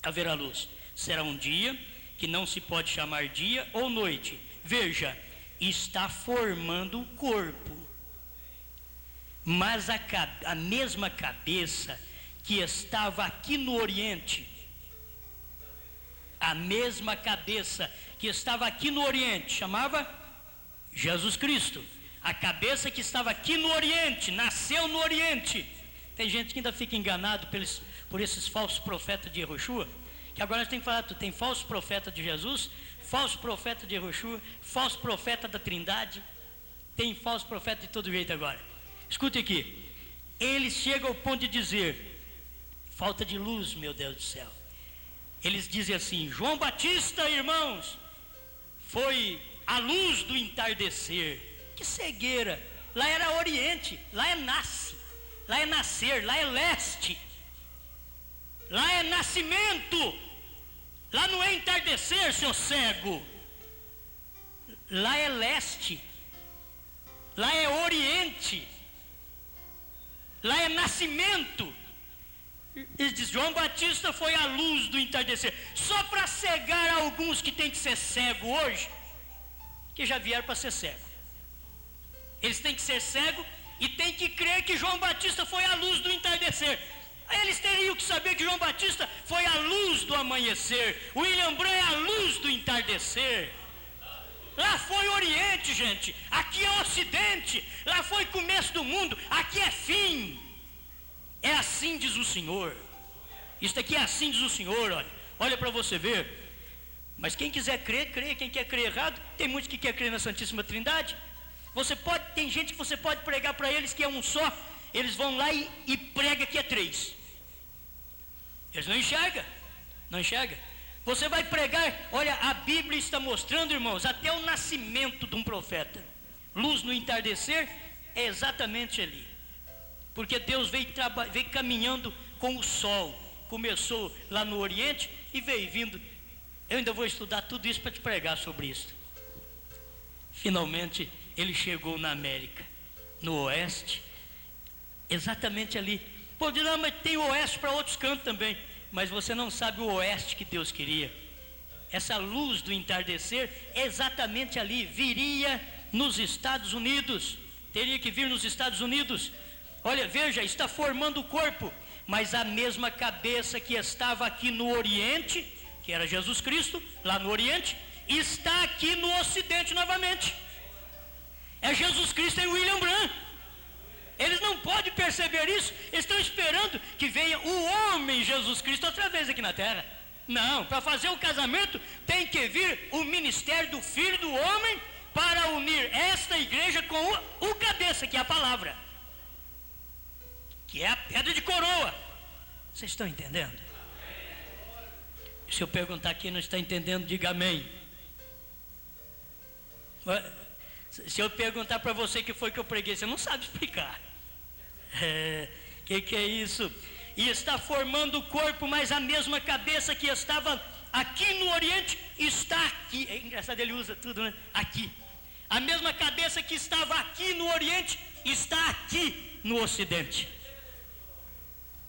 haverá luz. Será um dia que não se pode chamar dia ou noite. Veja, está formando o corpo. Mas a mesma cabeça que estava aqui no Oriente, a mesma cabeça que estava aqui no Oriente, chamava Jesus Cristo. A cabeça que estava aqui no Oriente, nasceu no Oriente. Tem gente que ainda fica enganado por esses falsos profetas de Yehoshua, que agora nós temos que falar, tem falso profeta de Jesus, falso profeta de Yehoshua, falso profeta da Trindade, tem falso profeta de todo jeito agora. Escute aqui, eles chegam ao ponto de dizer, falta de luz, meu Deus do céu. Eles dizem assim: João Batista, irmãos, foi a luz do entardecer. Que cegueira! Lá era Oriente, lá é nasce, lá é nascer, lá é leste, lá é nascimento, lá não é entardecer, seu cego. Lá é leste, lá é Oriente, lá é nascimento. Ele diz: João Batista foi a luz do entardecer, só para cegar alguns que tem que ser cego hoje, que já vieram para ser cego. Eles têm que ser cego e têm que crer que João Batista foi a luz do entardecer. Eles teriam que saber que João Batista foi a luz do amanhecer, William Branham é a luz do entardecer. Lá foi Oriente, gente, aqui é Ocidente. Lá foi começo do mundo, aqui é fim. É assim diz o Senhor. Isso aqui é assim diz o Senhor. Olha para você ver. Mas quem quiser crer, crê. Quem quer crer errado, tem muitos que quer crer na Santíssima Trindade. Tem gente que você pode pregar para eles que é um só. Eles vão lá e prega que é três. Eles não enxergam. Não enxergam. Você vai pregar, olha, a Bíblia está mostrando, irmãos, até o nascimento de um profeta. Luz no entardecer é exatamente ali. Porque Deus veio caminhando com o sol. Começou lá no Oriente e veio vindo. Eu ainda vou estudar tudo isso para te pregar sobre isso. Finalmente ele chegou na América, no Oeste, exatamente ali. Pô, não, mas tem o Oeste para outros cantos também. Mas você não sabe o Oeste que Deus queria. Essa luz do entardecer exatamente ali, viria nos Estados Unidos. Teria que vir nos Estados Unidos. Olha, veja, está formando o corpo, mas a mesma cabeça que estava aqui no Oriente, que era Jesus Cristo, lá no Oriente, está aqui no Ocidente novamente. É Jesus Cristo e William Branham. Eles não podem perceber isso. Eles estão esperando que venha o homem Jesus Cristo outra vez aqui na terra. Não, para fazer o casamento tem que vir o ministério do Filho do Homem para unir esta igreja com o cabeça, que é a palavra, que é a pedra de coroa. Vocês estão entendendo? Se eu perguntar quem não está entendendo, diga amém. Se eu perguntar para você que foi que eu preguei, você não sabe explicar. Que é isso? E está formando o corpo, mas a mesma cabeça que estava aqui no Oriente está aqui. É engraçado, ele usa tudo, né? Aqui. A mesma cabeça que estava aqui no Oriente está aqui no Ocidente.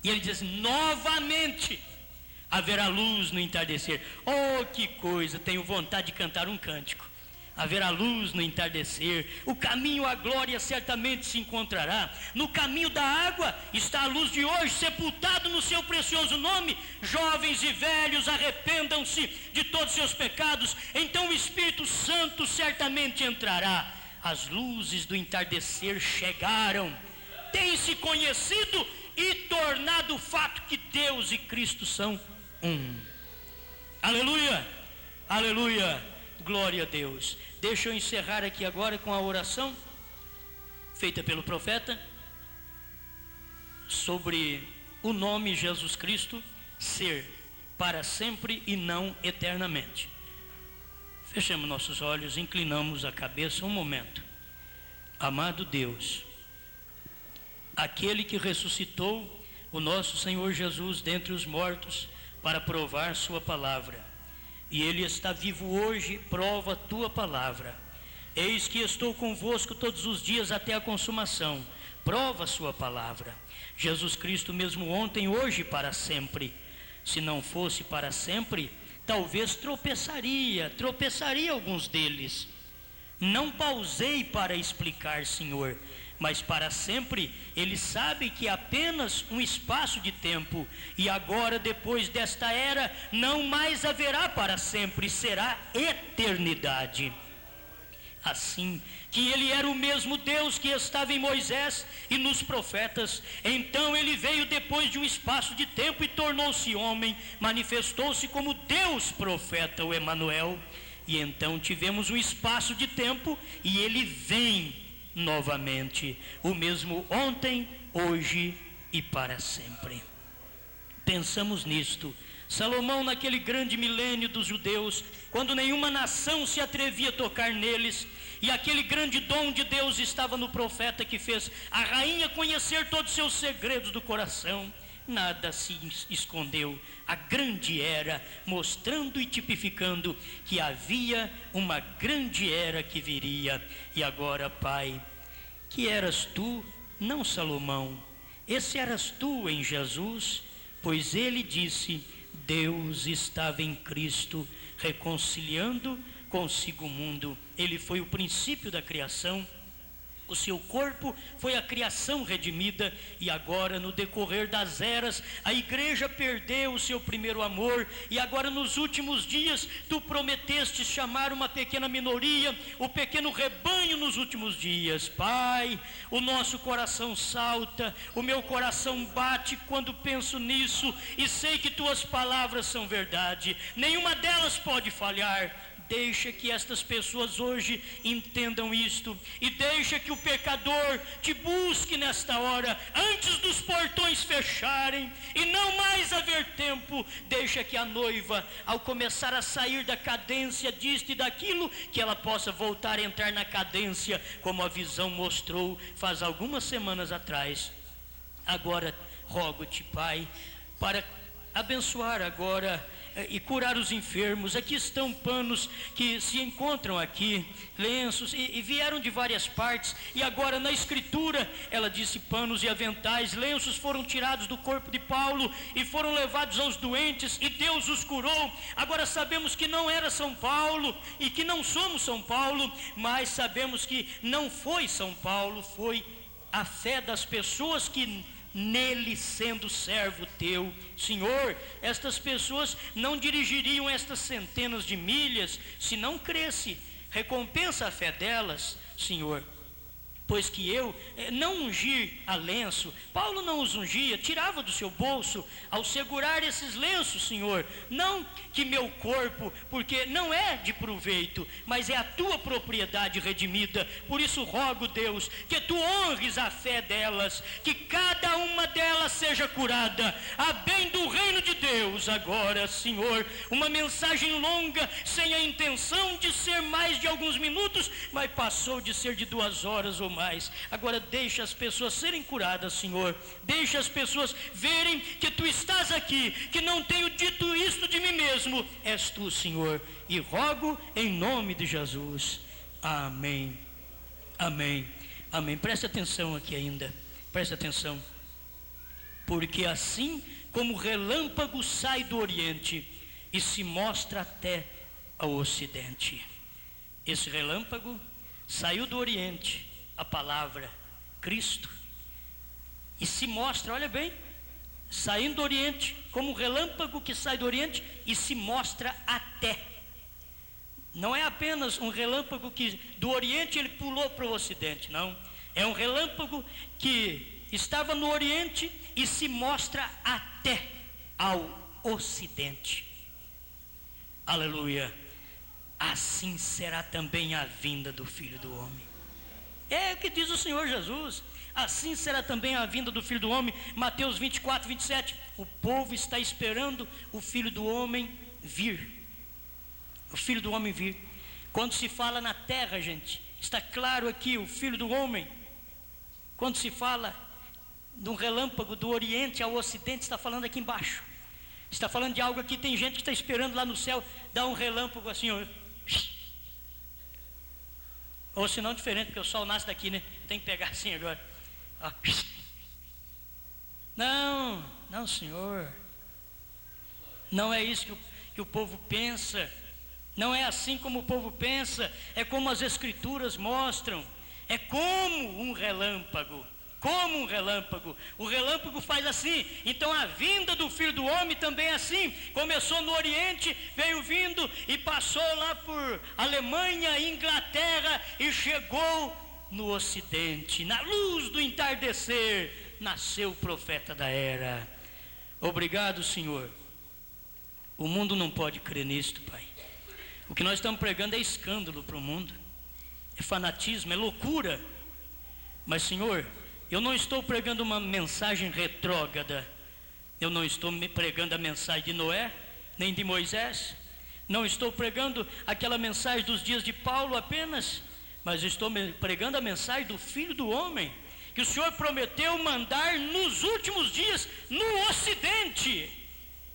E ele diz: novamente haverá luz no entardecer. Oh, que coisa! Tenho vontade de cantar um cântico. Haverá luz no entardecer, o caminho à glória certamente se encontrará. No caminho da água está a luz de hoje, sepultado no seu precioso nome. Jovens e velhos, arrependam-se de todos seus pecados, então o Espírito Santo certamente entrará. As luzes do entardecer chegaram, tem-se conhecido e tornado o fato que Deus e Cristo são um. Aleluia, aleluia, glória a Deus. Deixa eu encerrar aqui agora com a oração feita pelo profeta sobre o nome Jesus Cristo ser para sempre e não eternamente. Fechemos nossos olhos, inclinamos a cabeça um momento. Amado Deus, aquele que ressuscitou o nosso Senhor Jesus dentre os mortos para provar sua palavra, e ele está vivo hoje, prova a tua palavra. Eis que estou convosco todos os dias até a consumação, prova a sua palavra. Jesus Cristo mesmo ontem, hoje e para sempre. Se não fosse para sempre, talvez tropeçaria alguns deles. Não pausei para explicar, Senhor, mas para sempre ele sabe que é apenas um espaço de tempo, e agora, depois desta era, não mais haverá para sempre, será eternidade. Assim que ele era o mesmo Deus que estava em Moisés e nos profetas, então ele veio depois de um espaço de tempo e tornou-se homem, manifestou-se como Deus profeta, o Emanuel, e então tivemos um espaço de tempo e ele vem novamente, o mesmo ontem, hoje e para sempre. Pensamos nisto. Salomão, naquele grande milênio dos judeus, quando nenhuma nação se atrevia a tocar neles, e aquele grande dom de Deus estava no profeta que fez a rainha conhecer todos os seus segredos do coração, nada se escondeu. A grande era, mostrando e tipificando que havia uma grande era que viria. E agora, Pai, que eras tu, não Salomão, esse eras tu em Jesus, pois ele disse: Deus estava em Cristo, reconciliando consigo o mundo. Ele foi o princípio da criação, o seu corpo foi a criação redimida, e agora, no decorrer das eras, a igreja perdeu o seu primeiro amor, e agora nos últimos dias tu prometeste chamar uma pequena minoria, o pequeno rebanho nos últimos dias. Pai, o nosso coração salta, o meu coração bate quando penso nisso, e sei que tuas palavras são verdade, nenhuma delas pode falhar. Deixa que estas pessoas hoje entendam isto, e deixa que o pecador te busque nesta hora, antes dos portões fecharem e não mais haver tempo. Deixa que a noiva, ao começar a sair da cadência disto e daquilo, que ela possa voltar a entrar na cadência, como a visão mostrou faz algumas semanas atrás. Agora rogo-te, Pai, para abençoar agora e curar os enfermos. Aqui estão panos que se encontram aqui, lenços, e vieram de várias partes, e agora na escritura ela disse: panos e aventais, lenços foram tirados do corpo de Paulo e foram levados aos doentes, e Deus os curou. Agora sabemos que não era São Paulo, e que não somos São Paulo, mas sabemos que não foi São Paulo, foi a fé das pessoas que nele, sendo servo teu, Senhor, estas pessoas não dirigiriam estas centenas de milhas se não cresce. Recompensa a fé delas, Senhor, pois que eu não ungir a lenço. Paulo não os ungia, tirava do seu bolso ao segurar esses lenços, Senhor. Não que meu corpo, porque não é de proveito, mas é a tua propriedade redimida. Por isso rogo, Deus, que tu honres a fé delas, que cada uma delas seja curada, a bem do reino de Deus. Agora, Senhor, uma mensagem longa, sem a intenção de ser mais de alguns minutos, mas passou de ser de 2 horas ou mais. Agora deixa as pessoas serem curadas, Senhor. Deixa as pessoas verem que tu estás aqui, que não tenho dito isto de mim mesmo, és tu, Senhor. E rogo em nome de Jesus. Amém. Amém. Amém. Preste atenção aqui ainda. Preste atenção. Porque assim como o relâmpago sai do Oriente e se mostra até ao Ocidente. Esse relâmpago saiu do Oriente, a palavra Cristo, e se mostra, olha bem, saindo do Oriente, como um relâmpago que sai do Oriente e se mostra até. Não é apenas um relâmpago que do Oriente ele pulou para o Ocidente, não. É um relâmpago que estava no Oriente e se mostra até ao Ocidente. Aleluia. Assim será também a vinda do Filho do Homem. É o que diz o Senhor Jesus. Assim será também a vinda do Filho do Homem. Mateus 24, 27. O povo está esperando o Filho do Homem vir. O Filho do Homem vir. Quando se fala na terra, gente, está claro aqui o Filho do Homem. Quando se fala de um relâmpago do Oriente ao Ocidente, está falando aqui embaixo. Está falando de algo aqui, tem gente que está esperando lá no céu, dá um relâmpago assim, ó. Ou se não diferente, porque o sol nasce daqui, né? Tem que pegar assim agora. Ó. Não, Senhor. Não é isso que o povo pensa. Não é assim como o povo pensa. É como as Escrituras mostram. É como um relâmpago. Como um relâmpago. O relâmpago faz assim. Então a vinda do Filho do Homem também é assim. Começou no Oriente, veio vindo e passou lá por Alemanha, Inglaterra e chegou no Ocidente. Na luz do entardecer nasceu o profeta da era. Obrigado, Senhor. O mundo não pode crer nisto, Pai. O que nós estamos pregando é escândalo para o mundo. É fanatismo, é loucura. Mas, Senhor, eu não estou pregando uma mensagem retrógrada. Eu não estou pregando a mensagem de Noé, nem de Moisés. Não estou pregando aquela mensagem dos dias de Paulo apenas. Mas estou pregando a mensagem do Filho do Homem, que o Senhor prometeu mandar nos últimos dias no Ocidente.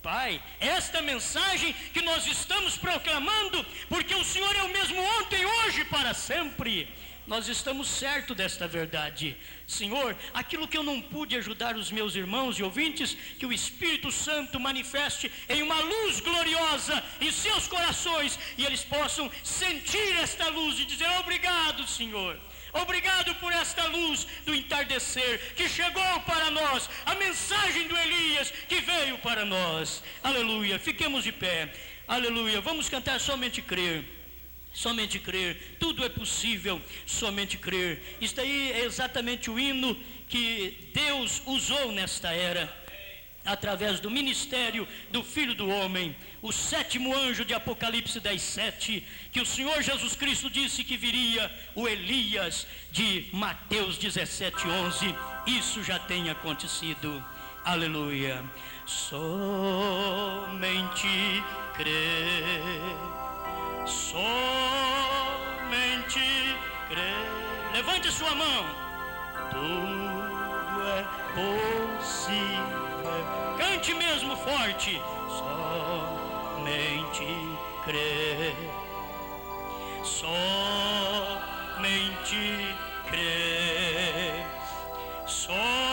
Pai, esta mensagem que nós estamos proclamando, porque o Senhor é o mesmo ontem, hoje, para sempre. Nós estamos certos desta verdade. Senhor, aquilo que eu não pude ajudar os meus irmãos e ouvintes, que o Espírito Santo manifeste em uma luz gloriosa em seus corações, e eles possam sentir esta luz e dizer: obrigado, Senhor. Obrigado por esta luz do entardecer que chegou para nós, a mensagem do Elias que veio para nós. Aleluia, fiquemos de pé. Aleluia, vamos cantar Somente Crer. Somente crer, tudo é possível, somente crer. Isto aí é exatamente o hino que Deus usou nesta era, através do ministério do Filho do Homem, o sétimo anjo de Apocalipse 10:7, que o Senhor Jesus Cristo disse que viria, o Elias de Mateus 17:11. Isso já tem acontecido. Aleluia. Somente crer. Somente crer. Levante a sua mão. Tudo é possível. Cante mesmo forte. Somente crer. Somente crer. Somente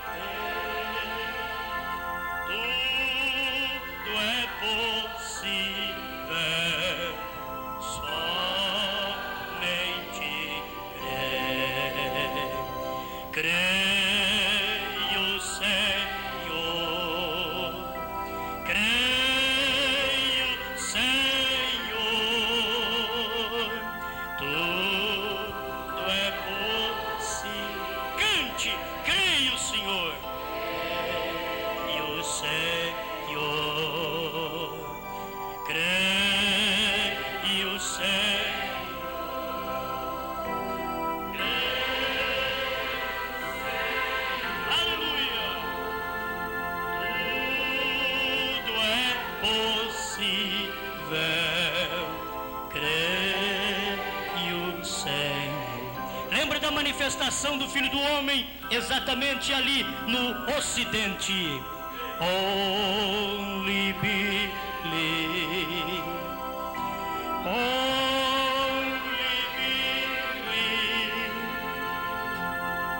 crer. Tudo é possível, somente crer. Creio, Senhor, creio, Senhor, tudo é possível. Cante, creio, Senhor, creio, Senhor, creio, Senhor. Aleluia. Tudo é possível. Creio, Senhor. Lembra da manifestação do Filho do Homem exatamente ali no Ocidente. Only believe. Only believe.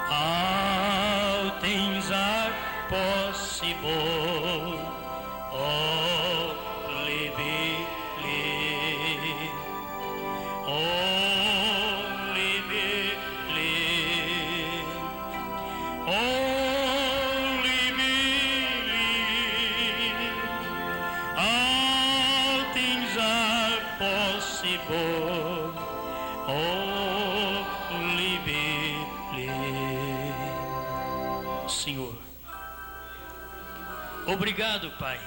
All things are possible. Only believe. Only believe. Only believe. All things are possible. Only believe. Senhor, obrigado, Pai.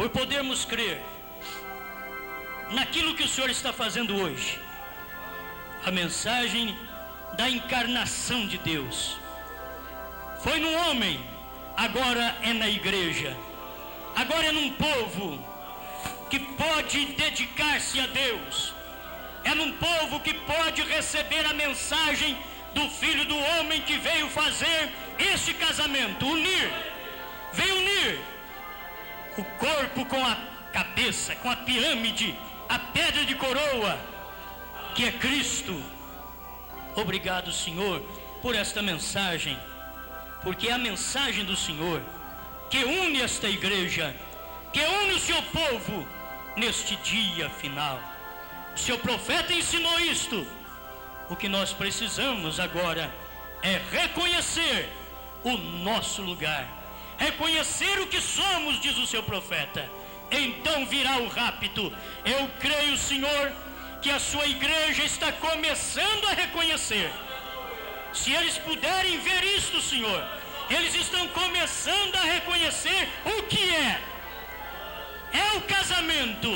por podermos crer naquilo que o Senhor está fazendo hoje. A mensagem da encarnação de Deus. Foi no homem, agora é na igreja. Agora é num povo que pode dedicar-se a Deus. É num povo que pode receber a mensagem do Filho do Homem que veio fazer este casamento, veio unir o corpo com a cabeça, com a pirâmide, a pedra de coroa, que é Cristo. Obrigado, Senhor, por esta mensagem, porque é a mensagem do Senhor que une esta igreja, que une o seu povo neste dia final. O seu profeta ensinou isto. O que nós precisamos agora é reconhecer o nosso lugar, reconhecer o que somos, diz o seu profeta. Então virá o rapto. Eu creio, Senhor, que a sua igreja está começando a reconhecer. Se eles puderem ver isto, Senhor, eles estão começando a reconhecer o que é. É o casamento,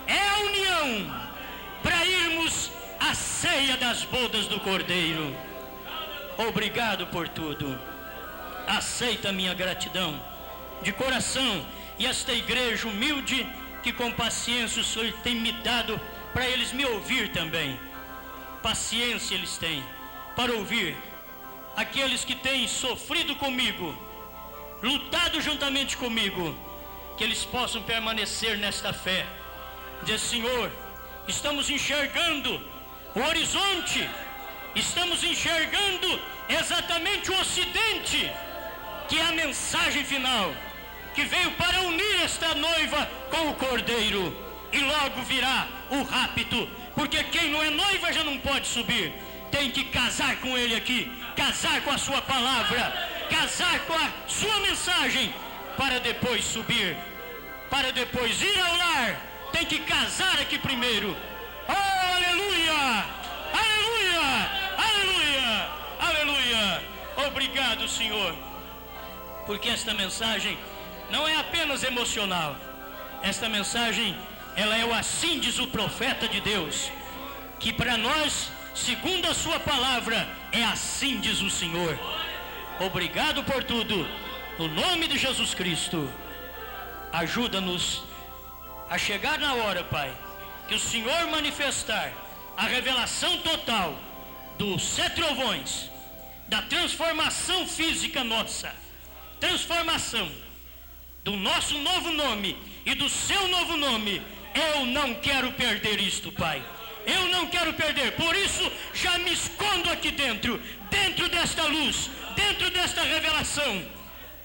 é a união, para irmos à ceia das bodas do Cordeiro. Obrigado por tudo. Aceita a minha gratidão de coração, e esta igreja humilde que com paciência o Senhor tem me dado para eles me ouvir também. Paciência eles têm para ouvir aqueles que têm sofrido comigo, lutado juntamente comigo, que eles possam permanecer nesta fé. Diz: Senhor, estamos enxergando o horizonte, estamos enxergando exatamente o ocidente, que é a mensagem final, que veio para unir esta noiva com o Cordeiro, e logo virá o rapto, porque quem não é noiva já não pode subir, tem que casar com ele aqui, casar com a sua palavra, casar com a sua mensagem, para depois subir, para depois ir ao lar. Tem que casar aqui primeiro. Oh, aleluia, aleluia, aleluia, aleluia. Obrigado, Senhor, porque esta mensagem não é apenas emocional. Esta mensagem, ela é o assim diz o profeta de Deus, que para nós, segundo a sua palavra, é assim diz o Senhor. Obrigado por tudo, no nome de Jesus Cristo. Ajuda-nos a chegar na hora, Pai, que o Senhor manifestar a revelação total dos 7 trovões, da transformação física nossa, transformação do nosso novo nome e do seu novo nome. Eu não quero perder isto, Pai. Eu não quero perder. Por isso já me escondo aqui dentro desta luz, dentro desta revelação,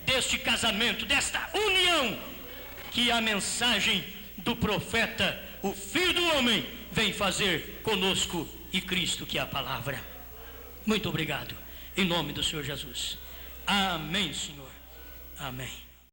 deste casamento, desta união, que a mensagem do profeta, o Filho do Homem, vem fazer conosco, e Cristo, que é a palavra. Muito obrigado, em nome do Senhor Jesus. Amém, Senhor. Amém.